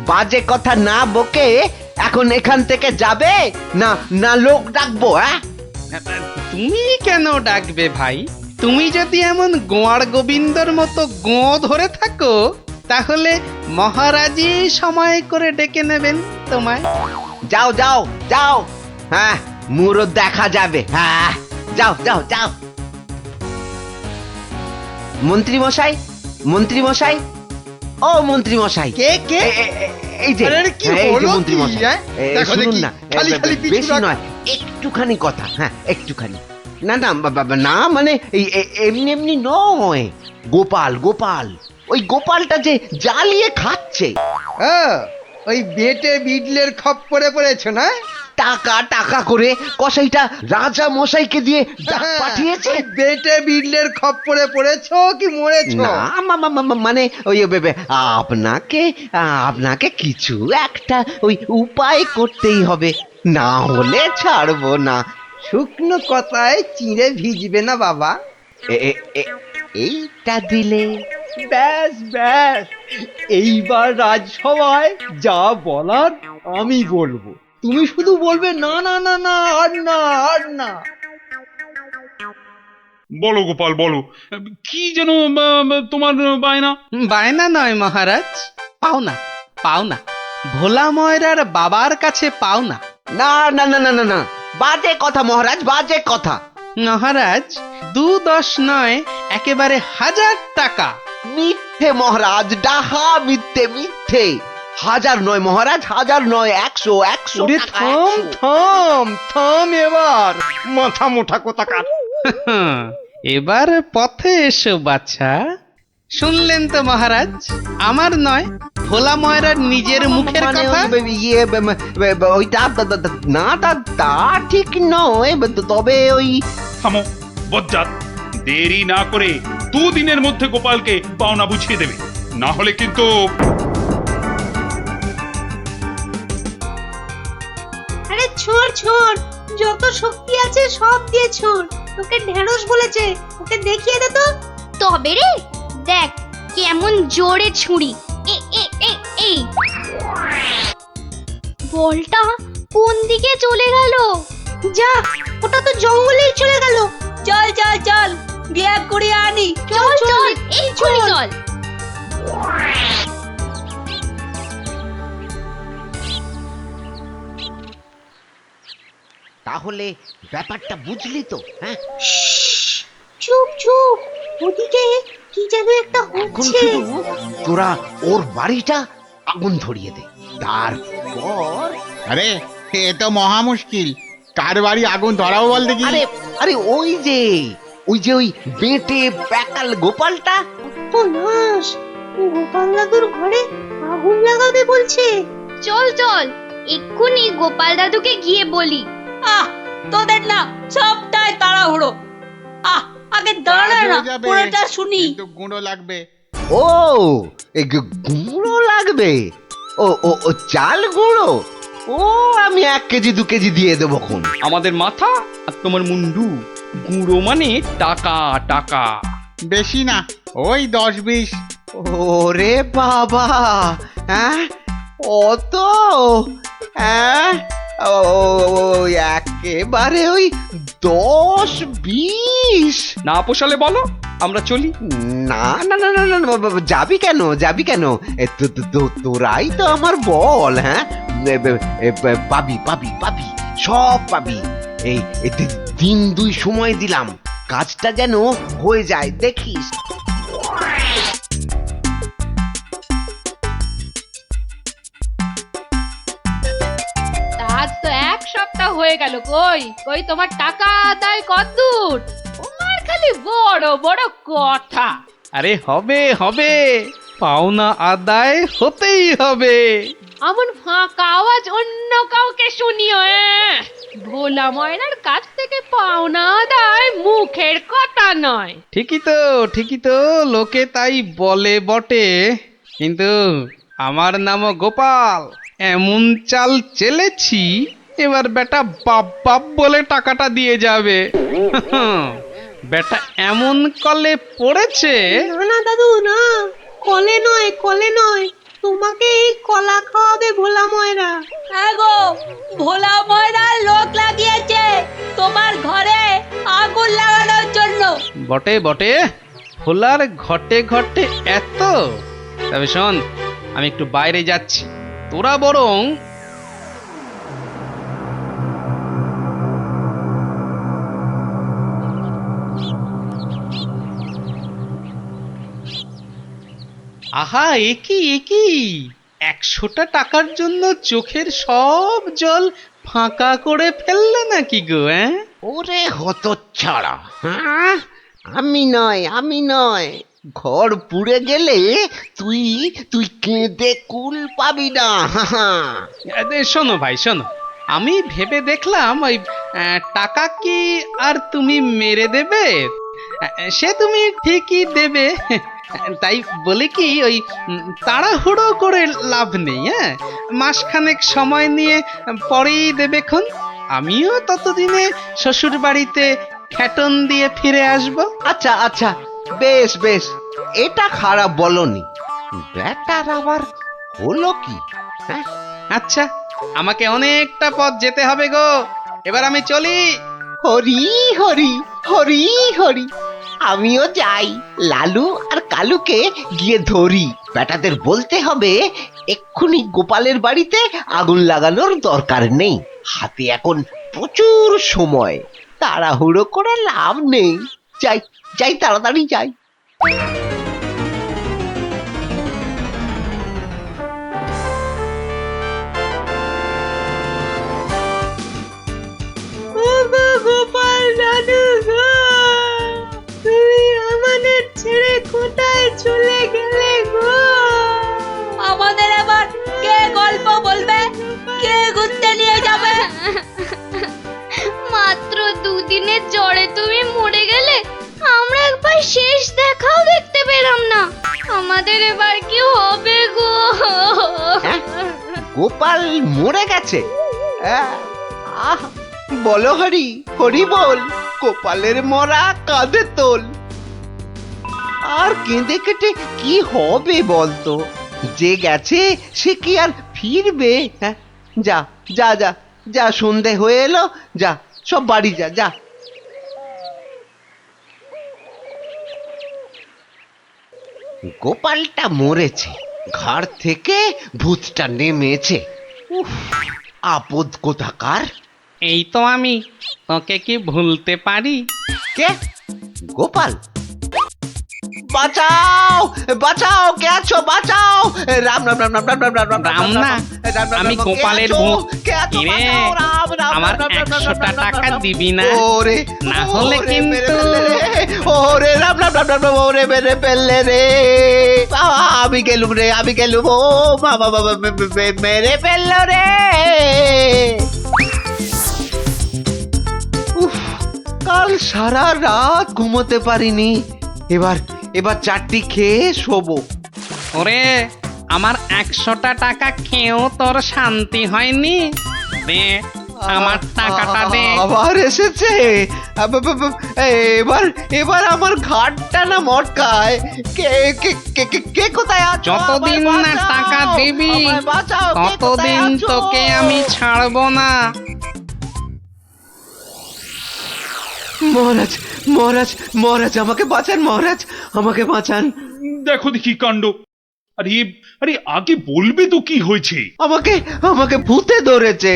S11: বাজে কথা না বকে এখন এখান থেকে যাবে না না লোক ডাকবো? হ্যাঁ,
S2: তুমি কেন ডাকবে ভাই? তুমি যদি এমন গোয়ার গোবিন্দর মতো গো ধরে থাকো তাহলে মহারাজই সময় করে ডেকে নেবেন তোমায়।
S11: যাও যাও যাও, হ্যাঁ মুরো দেখা যাবে। হ্যাঁ যাও যাও যাও। মন্ত্রী মশাই, মন্ত্রী মশাই, ও মন্ত্রী মশাই।
S5: কে কে?
S11: এই যে
S5: আরে কি
S11: এই যে
S5: হলো
S11: মন্ত্রী
S5: কি,
S11: মশাই,
S5: হ্যাঁ? দেখো
S11: শুনুন
S5: দেখি,
S11: না,
S5: খালি খালি পিছু
S11: বেশি
S5: রাখ।
S11: নয়, একটুখানি কথা। হ্যাঁ একটুখানি। না না না, মানে এমনি এমনি নয়। গোপাল গোপাল, ওই গোপালটা যে জ্বালিয়ে খাচ্ছে।
S5: ওই বেটে বিডলের খপ্পরে পড়েছো না?
S11: টাকা টাকা করে কসাইটা রাজা মশাইকে দিয়ে ডাক পাঠিয়েছে।
S5: ওই বেটে বিডলের খপ্পরে পড়েছো কি মরেছো?
S11: না মানে ওই আপনাকে আপনাকে কিছু একটা ওই উপায় করতেই হবে, না হলে ছাড়বো না।
S5: শুকনো কথায় চিঁড়ে ভিজবে না বাবা।
S11: এইটা দিলে
S5: ব্যাস ব্যাস, এইবার রাজসভায় যা বলার আমি বলবো, তুমি শুধু বলবে না না না না, আর না আর না।
S4: বলো গোপাল বলো, কি যেন তোমার বায়না?
S2: বায়না নয় মহারাজ, পাওনা পাওনা, ভোলা ময়রার বাবার কাছে পাওনা।
S11: না না না না না না, বাজে কথা মহারাজ, বাজে কথা।
S2: মহারাজ 2-10 নয়, একেবারে 1000 টাকা।
S11: মিথ্যে মহারাজ, ডাহা মিথ্যে মিথ্যে। 1000 নয় মহারাজ, 1000 নয়, 100 100
S5: ওরে থাম থাম থাম, এবার মাথা মোটা কোথাকার।
S2: এবার পথে এসো বাছা। শুনলেন তো মহারাজ, আমার নয় ভোলা ময়রার নিজের মুখের
S11: মানে
S2: কথা।
S11: ইয়ে ওইটা না, তা ঠিক নয়, তবে ওই
S4: থামো বজ্জাত, দেরি না করে 2 দিনের মধ্যে গোপালকে পাওনা বুঝিয়ে দেবে, না হলে কিন্তু।
S8: আরে ছোড় ছোড়, যত শক্তি আছে সব দিয়ে ছোড়। তোকে ঢেঁড়স বলেছে, ওকে দেখিয়ে দে তো।
S10: তবে রে দেখ কেমন জোরে ছুরি। এই বলটা কোন দিকে চলে গেল?
S8: যা, ওটা তো জঙ্গলেই চলে গেল।
S6: চল চল চল, গিয়ে কুড়িয়ে আনি।
S10: চল চল এক্ষুনি চল।
S11: তাহলে ব্যাপারটা বুঝলি তো? হ্যাঁ
S8: চুপ চুপ, ওদিকে কি যেন একটা
S11: এখন
S8: হচ্ছে।
S11: শুধু তোরা ওর বাড়িটা আগুন ধরিয়ে দে, তারপর।
S14: আরে এ তো মহা মুশকিল, কার বাড়ি আগুন ধরাবো বল দেখি?
S11: আরে আরে ওই যে ওই বেটে প্যাকাল গোপালটা।
S8: তো নাশ, গোপাল দাদুর ঘরে আগুন লাগাবে বলছে।
S10: চল চল এক্ষুনি গোপাল দাদুকে গিয়ে বলি।
S6: তোদের না সবটাই তাড়াহুড়ো। আগে দাঁড়া না, পুরোটা শুনি।
S14: কিন্তু গুঁড়ো লাগবে।
S11: ও গুঁড়ো লাগবে? ও চাল গুঁড়ো? ও আমি 1 কেজি 2 কেজি দিয়ে দেবো খন।
S2: আমাদের মাথা আর তোমার মুন্ডু, গুঁড়ো মানে টাকা টাকা।
S14: বেশি না, ওই 10-20।
S11: ওরে বাবা, হ্যাঁ অত? হ্যাঁ একেবারে ওই 10-20
S2: না পোষালে বলো, আমরা চলি।
S11: না না না না না, যাবি কেন যাবি কেন? তোরাই তো আমার বল। হ্যাঁ পাবি পাবি পাবি, সব পাবি। এই 1-2 সময় দিলাম, কাজটা যেন হয়ে যায় দেখিস।
S1: আজ তো 1 সপ্তাহ হয়ে গেল, কই কই তোমার টাকা আদায় কতদূর? তোমার খালি বড় বড় কথা।
S2: আরে হবে হবে, পাওনা আদায় হতেই হবে।
S1: এমন ফাঁকা আওয়াজ অন্য কাউকে শুনিও। ভোলা ময়নার কাছ থেকে পাওনা আদায় মুখের কথা নয়।
S2: ঠিকই তো লোকে তাই বলে বটে, কিন্তু আমার নামও গোপাল। এমন চাল চেলেছি, এবার বেটা বাপ বাপ বলে টাকাটা দিয়ে যাবে। বেটা এমন কলে পড়েছে।
S8: না না দাদু না, কলে নয় তোমাকে এই কলা খাওয়াবে ভোলা ময়রা।
S6: হ্যাঁ গো, ভোলা ময়রা লোক লাগিয়েছে তোমার ঘরে আগুন লাগানোর জন্য।
S2: বটে বটে, ভোলার ঘটে ঘটে এত। তবে শোন, আমি একটু বাইরে যাচ্ছি, তোরা বরং আহা, একই 100টা টাকার জন্য চোখের সব জল ফাঁকা করে ফেললে নাকি গো?
S11: ওরে হতচ্ছাড়া, হ্যাঁ? আমি নয় ঘর পুড়ে গেলে তুই তুই কেঁদে কুল পাবি না।
S2: শোনো ভাই শোনো, আমি ভেবে দেখলাম ওই টাকা কি আর তুমি মেরে দেবে? সে তুমি ঠিকই দেবে, তাই বলে কি ওই তাড়াহুড়ো করে লাভ নেই। হ্যাঁ, মাসখানেক সময় নিয়ে পরেই দেবেক্ষণ। আমিও ততদিনে শ্বশুর বাড়িতে খ্যাটন দিয়ে ফিরে আসবো।
S11: আচ্ছা আচ্ছা, বেশ বেশ, এটা খারাপ বলনি। ব্যাটার আবার হলো কি? হ্যাঁ,
S2: আচ্ছা, আমাকে অনেকটা পথ যেতে হবে গো, এবার আমি চলি।
S11: হরি হরি হরি হরি, আমিও যাই, লালু আর কালুকে গিয়ে ধরি। বেটাদের বলতে হবে এক্ষুনি গোপালের বাড়িতে আগুন লাগানোর দরকার নেই, হাতে এখন প্রচুর সময়, তাড়াহুড়ো করে লাভ নেই। যাই যাই, তাড়াতাড়ি যাই।
S8: গোপাল দাদু গো, তুমি আমাদের ছেড়ে কোথায় চলে গেলে গো?
S6: আমাদের আবার কে গল্প বলবে, কে ঘুরতে নিয়ে যাবে?
S10: মাত্র 2 দিনের জ্বরে তুমি মরে গেলে, আমরা একবার শেষ দেখাও দেখতে পেলাম না। আমাদের এবার কি হবে গো?
S11: গোপাল মরে গেছে? আহ, বলো হরি হরি বল, গোপালের মরা কাঁধে তোল। আর কেঁদে কেটে কি হবে বলতো? যে গেছে সে কি আর ফিরবে? হ্যাঁ, যা যা যা যা, সন্ধে হয়ে এলো, যা সব বাড়ি যা যা। গোপালটা মরেছে, ঘাড় থেকে ভূতটা নেমেছে। উফ, আপদ কোথাকার।
S2: এই তো আমি, তোকে কি ভুলতে পারি?
S11: কে? গোপাল? বাঁচাও বাঁচাও, কে আছো? বাঁচাও! রাম রাম রাম রাম রাম রাম রাম
S2: রাম না, আমি গোপালের ভূত। কিরে, আমার 100টা টাকা দিবি না?
S11: ওরে,
S2: না হলে কিন্তু
S11: ওরে রাম রাম রাম রাম, ওরে মেরে ফেললে রে, আমি গেলুম রে, আমি গেলুম। ও বাবা বাবা, মেরে ফেললো রে। উফ, কাল সারা রাত ঘুমোতে পারিনি, এবার চারটি খেয়ে শোবো।
S2: ওরে, আমার 100টা টাকা খেয়েও তোর শান্তি হয়নি? দে আমার টাকাটা দে।
S11: আবার এসেছে? এবার আমার ঘাটটা না মটকায়। কে কে কে কে কে কোথায় আছো?
S2: যতদিন না টাকা দিবি ততদিন তোকে আমি ছাড়বো না।
S11: মহারাজ মহারাজ মহারাজ, আমাকে বাঁচান মহারাজ, আমাকে বাঁচান।
S4: দেখো দেখি কাণ্ড। আরে আরে, আগে বলবে তো কি হয়েছে?
S11: আমাকে ভূতে ধরেছে।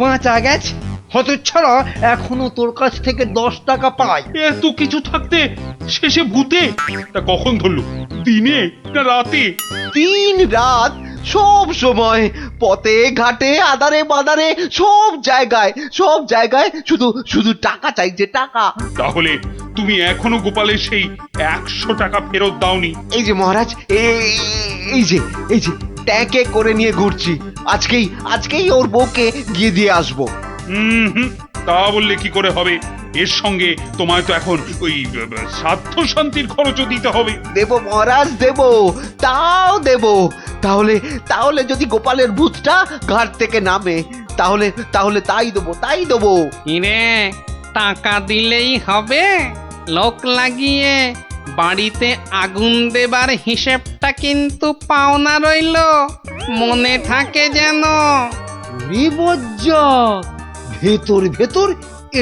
S5: বাঁচা গেছে হতচ্ছাড়া, এখনো তোর কাছ থেকে 10 টাকা পাই।
S4: এত কিছু থাকতে শেষে ভূতে? তা কখন ধরলো, দিনে না রাতে?
S11: 3 রাত, সব সময়, পথে ঘাটে আদারে বাদারে, সব জায়গায় শুধু শুধু টাকা চাইছে, টাকা।
S4: তাহলে তুমি এখনো গোপালের সেই 100 টাকা ফেরত দাওনি?
S11: এই যে মহারাজ, এই যে ট্যাঁকে করে নিয়ে ঘুরছি, আজকেই ওর বউকে গিয়ে দিয়ে আসবো।
S4: তা বললে কি করে হবে? এর সঙ্গে তোমায় তো এখন ওই স্বার্থ শান্তির খরচও দিতে হবে।
S11: দেব মহারাজ, দেব, তাও দেব। তাহলে যদি গোপালের ভূতটা ঘাট থেকে নামে, তাহলে তাই দেবো।
S2: ইরে, টাকা দিলেই হবে? লোক লাগিয়ে বাড়িতে আগুন দেবার হিসেবটা কিন্তু পাওনা রইল, মনে থাকে যেন।
S11: বজ্জা ভেতর ভেতর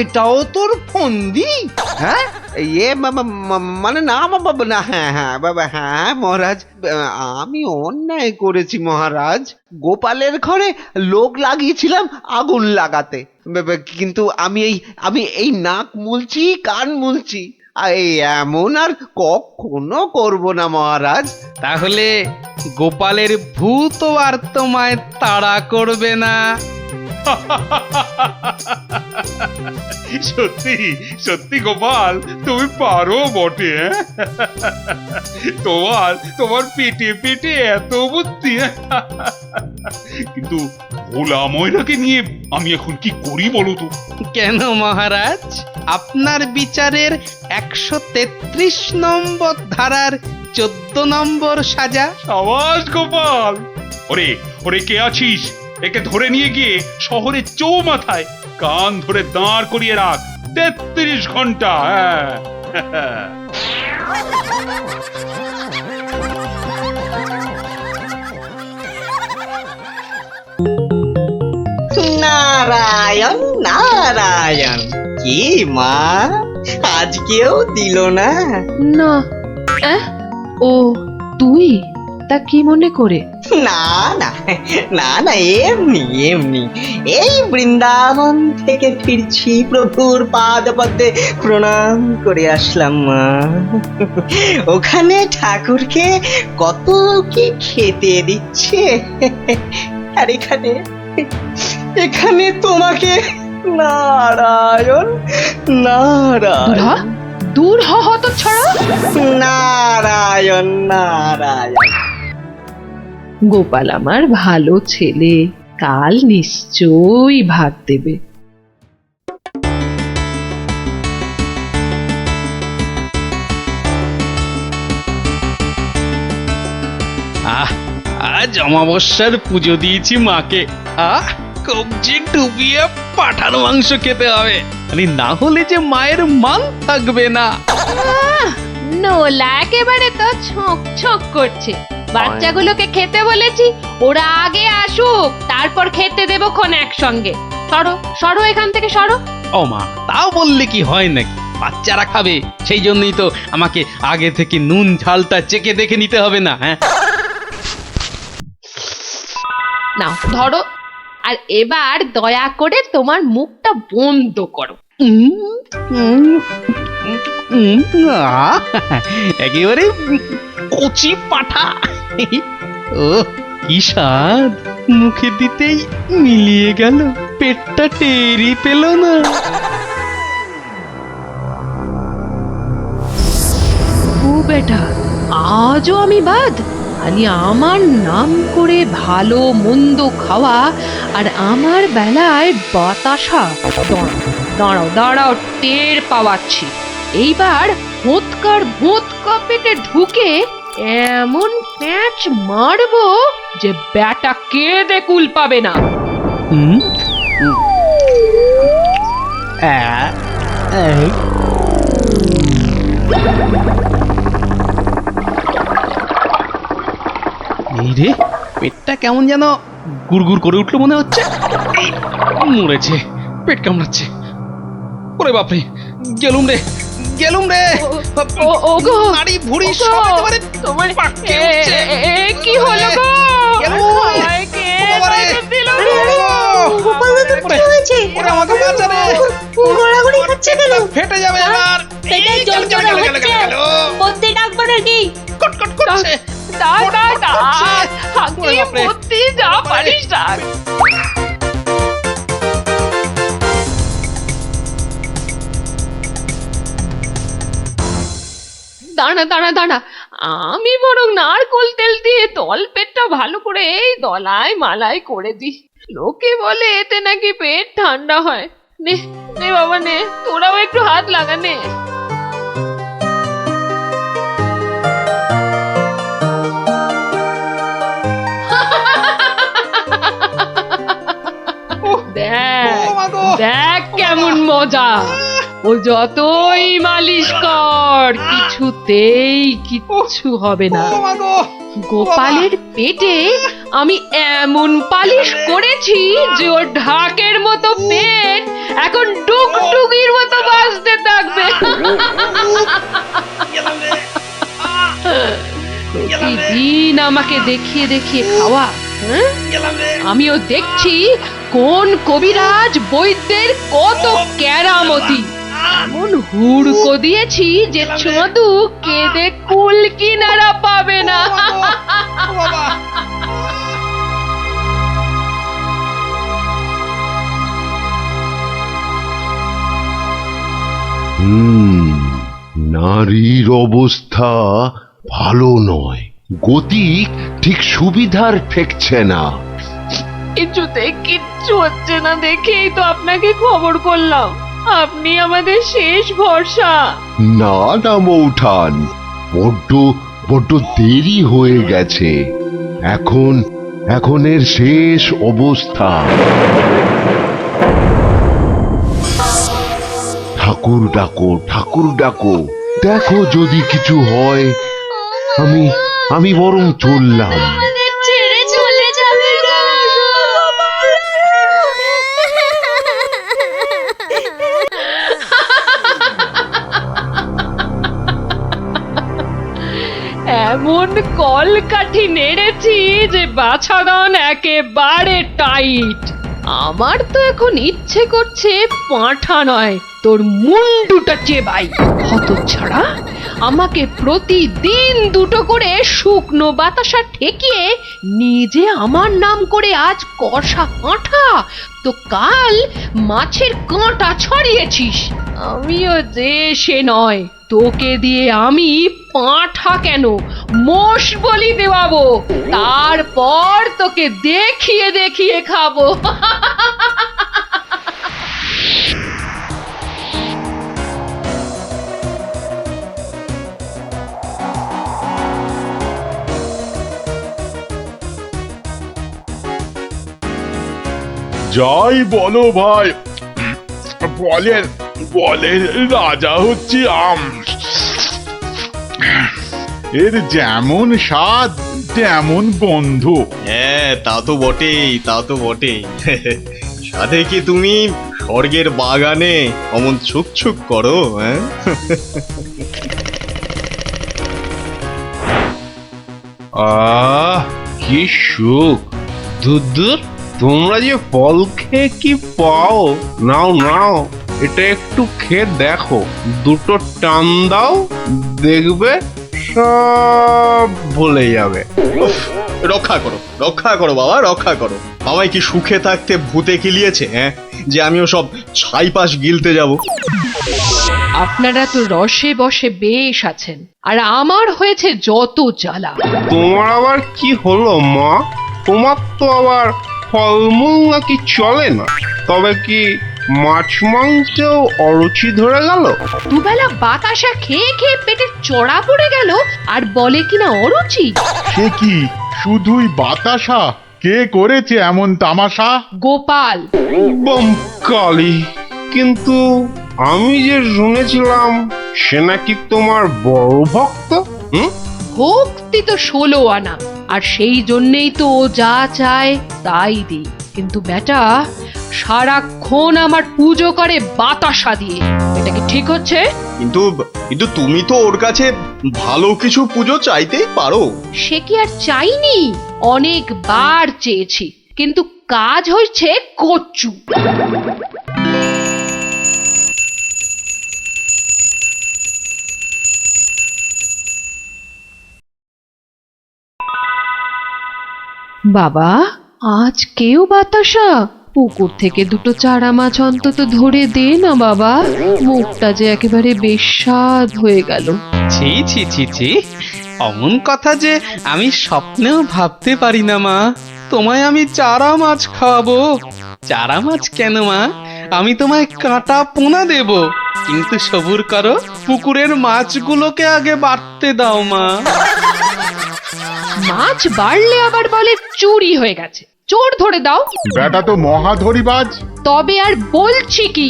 S11: এটাও তোর ফন্দি? হ্যাঁ ইয়ে মানে না বাবা, না, হ্যাঁ হ্যাঁ বাবা, হ্যাঁ মহারাজ, আমি অন্যায় করেছি মহারাজ। গোপালের ঘরে লোক লাগিয়েছিলাম আগুন লাগাতে, কিন্তু আমি এই নাক মুলছি, কান মুলছি, এই এমন আর কখনো করব না মহারাজ।
S2: তাহলে গোপালের ভূত আর তোমায় তাড়া করবে না।
S4: সত্যি সত্যি গোপাল, তুমি পারো বটে। তোমার পেটে পেটে এত বুদ্ধি। কিন্তু ভোলা ময়রাকে নিয়ে আমি এখন কি করি বলো তো?
S2: কেন মহারাজ, আপনার বিচারের 133 নম্বর ধারার 14 নম্বর সাজা।
S4: সাবাস গোপাল। ওরে ওরে, কে আছিস? একে ধরে নিয়ে গিয়ে শহরের চৌমাথায় কান ধরে দাঁড় করিয়ে রাখ 33 ঘন্টা। হ্যাঁ
S13: নারায়ণ নারায়ণ, কি মা আজকেও দিল না?
S1: না। ও তুই? তা কি মনে করে?
S13: না না না না, এমনি এমনি, এই বৃন্দাবন থেকে ফিরছি, প্রভুর পাদ পদ্মে প্রণাম করে আসলাম মা। ওখানে ঠাকুরকে কত কি খেতে দিচ্ছে, আর এখানে তোমাকে নারায়ণ নারায়ণ।
S1: দূর হত ছড়া।
S13: নারায়ণ নারায়ণ।
S1: গোপাল আমার ভালো ছেলে, কাল নিশ্চয়ই ভাত দেবে।
S2: আজ অমাবস্যার পুজো দিয়েছি মাকে। কবজি ডুবিয়ে পাঠার মাংস খেতে হবে, না হলে যে মায়ের মান থাকবে না।
S1: নোলা একেবারে তো ছক ছক করছে। বাচ্চাগুলোকে খেতে বলেছি, ওরা আগে আসুক, তারপর খেতে দেবো খন একসঙ্গে। সরো সরো এখান থেকে, সরো।
S2: ও মা, তাও বললে কি হয় নাকি? বাচ্চারা খাবে, সেই জন্যই তো আমাকে আগে থেকে নুন ঝালটা চেখে দেখে নিতে হবে না? হ্যাঁ
S1: নাও ধরো, আর এবার দয়া করে তোমার মুখটা বন্ধ করো।
S2: একেবারে কচি পাঠা। ও কি স্বাদ, মুখে দিতেই মিলিয়ে গেল, পেটটা টেরি পেল না।
S1: ও বেটা, আজও আমি বাদ? খালি আমার নাম করে ভালো মন্দ খাওয়া, আর আমার বেলায় বাতাসা। দাঁড়াও দাঁড়াও, টের পাওয়াচ্ছি। এইবার ভোঁতকা পেটে ঢুকে এমন প্যাঁচ মারবো যে ব্যাটা কেঁদে কুল পাবে না।
S2: এই রে, পেটটা কেমন যেন গুড়গুড় করে উঠলো মনে হচ্ছে। মরেছে, পেট কামড়াচ্ছে। ওরে বাপরে, গেলুম রে।
S1: ওগো,
S2: নাড়ি ভুঁড়ি সব একেবারে
S1: তোমার
S2: পাককে উঠছে।
S1: কি হলো গো?
S2: ফেটে যাবে এবার।
S6: ডাকবো নাকি?
S2: কটকট করছে।
S1: যা পারিস ডাক। দাঁড়া দাঁড়া দাঁড়া, আমি বরং নারকোল তেল দিয়ে তলপেটটা ভালো করে এই দলাই মালাই করে দিই। লোকে বলে এতে নাকি পেট ঠান্ডা হয়। নে নে বাবা নে, তোরাও একটু হাত লাগা নে। দেখ দেখ কেমন মজা। ও যতই মালিশ কর কিছুতেই কিচ্ছু হবে না।
S2: ও মা গো!
S1: গোপালের পেটে আমি এমন পালিশ করেছি যে ওর ঢাকের মতো পেট এখন ডুগডুগির মতো বাজতে থাকবে। প্রতিদিন আমাকে দেখিয়ে দেখিয়ে খাওয়া, হ্যাঁ? আমিও দেখছি কোন কবিরাজ বৈদ্যের কত কেরামতি। এমন হুড়কো দিয়েছি যে ছদু কেঁদে কুল কিনারা পাবে না।
S7: নারীর অবস্থা ভালো নয়, গতি ঠিক সুবিধার ঠেকছে না।
S1: কিছুতে কিচ্ছু হচ্ছে না দেখেই তো আপনাকে খবর করলাম। আপনি আমাদের শেষ ভরসা।
S7: না না মৌঠান, বড্ড দেরি হয়ে গেছে। এখন এর শেষ অবস্থা। ঠাকুর ডাকো, দেখো যদি কিছু হয়। আমি বরং চললাম।
S10: আমাদের ছেড়ে চলে যাবে গো।
S1: এমন কলকাঠি নেড়েছি যে বাছাধন একেবারে টাইট। আমার তো এখন ইচ্ছে করছে পাঁঠা নয়, তোর মুন্ডুটা চেবাই। হতচ্ছাড়া, আমাকে প্রতিদিন দুটো করে শুকনো বাতাসা ঠেকিয়ে নিজে আমার নাম করে আজ কষা পাঁঠা, তো কাল মাছের কাঁটা ছড়িয়েছিস। আমিও যে সে নয়, তোকে দিয়ে আমি পাঁঠা কেন মোষ বলি দেওয়াবো, তারপর তোকে দেখিয়ে দেখিয়ে খাবো।
S3: যাই বলো ভাই, বলের রাজা হচ্ছে আম। এর যেমন স্বাদ তেমন গন্ধ।
S15: হ্যাঁ, তা তো বটেই। সাথে কি তুমি স্বর্গের বাগানে অমন ছুক করো? হ্যাঁ,
S12: কি সুখ! দূর, তোমরা যে ফল খেয়ে কি পাও। নাও, এটা একটু খেয়ে দেখো, দুটো টান দাও, দেখবে সব ভুলে যাবে।
S15: রক্ষা করো বাবা, রক্ষা করো। আমায় কি সুখে থাকতে ভূতে কিলিয়েছে, হ্যাঁ, যে আমিও সব ছাইপাশ গিলতে যাব?
S1: আপনারা তো রসে বসে বেশ আছেন, আর আমার হয়েছে যত জ্বালা।
S12: তোমার আবার কি হলো মা? তোমার তো আবার ফলমূল নাকি চলে না, তবে কি মাছ মাংসেও অরুচি ধরে গেল?
S1: দুবেলা বাতাসা খেয়ে খেয়ে পেটে চড়া পড়ে গেল, আর বলে কিনা অরুচি।
S3: সে কি শুধুই বাতাসা? কে করেছে এমন তামাশা?
S1: গোপাল।
S12: কালী, কিন্তু আমি যে শুনেছিলাম সে নাকি তোমার বড় ভক্ত।
S1: ভক্তি তো 16 আনা, আর সেই জন্যেই তো ও যা চায় তাই দিই। কিন্তু বেটা সারাক্ষণ আমার পুজো করে বাতাসা দিয়ে। এটা কি ঠিক হচ্ছে?
S15: কিন্তু তুমি তো ওর কাছে ভালো কিছু পুজো চাইতেই পারো।
S1: সে কি আর চাইনি? অনেকবার চেয়েছি, কিন্তু কাজ হচ্ছে কচ্ছু। বাবা, আজ কেউ বাতাসা? পুকুর থেকে দুটো চারা মাছ অন্তত ধরে দে না বাবা, মুখটা যে একেবারে বেস্বাদ হয়ে গেল।
S2: ছি, অমন কথা যে আমি স্বপ্নেও ভাবতে পারি না মা। তোমায় আমি চারা মাছ খাওয়াবো। চারা মাছ কেন মা, আমি তোমায় কাঁটা পোনা দেব, কিন্তু সবুর করো, পুকুরের মাছগুলোকে আগে বাড়তে দাও মা।
S1: মাছ বাড়লে আবার বলে চুরি হয়ে গেছে। চোর ধরে দাও।
S3: বেটা তো মহা ধরিবাজ,
S1: তবে আর বলছি কি,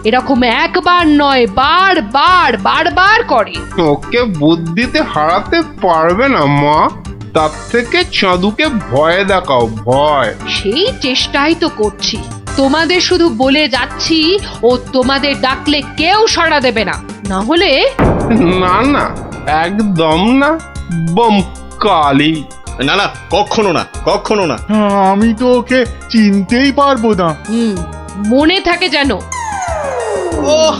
S1: এরকম একবার নয় বারবার করে।
S12: ওকে বুদ্ধিতে হারাতে পারবে না মা। তার থেকে চাঁদুকে ভয় দেখাও, ভয়।
S1: সেই চেষ্টাই তো করছি। তোমাদের শুধু বলে যাচ্ছি, ও তোমাদের ডাকলে কেউ সাড়া দেবে না, না হলে
S12: না না, একদম না, বম কালি।
S15: না না, কখনো না, কখনো না।
S3: আমি তো ওকে চিনতেই পারবো না।
S1: মনে থাকে যেন।
S15: ওহ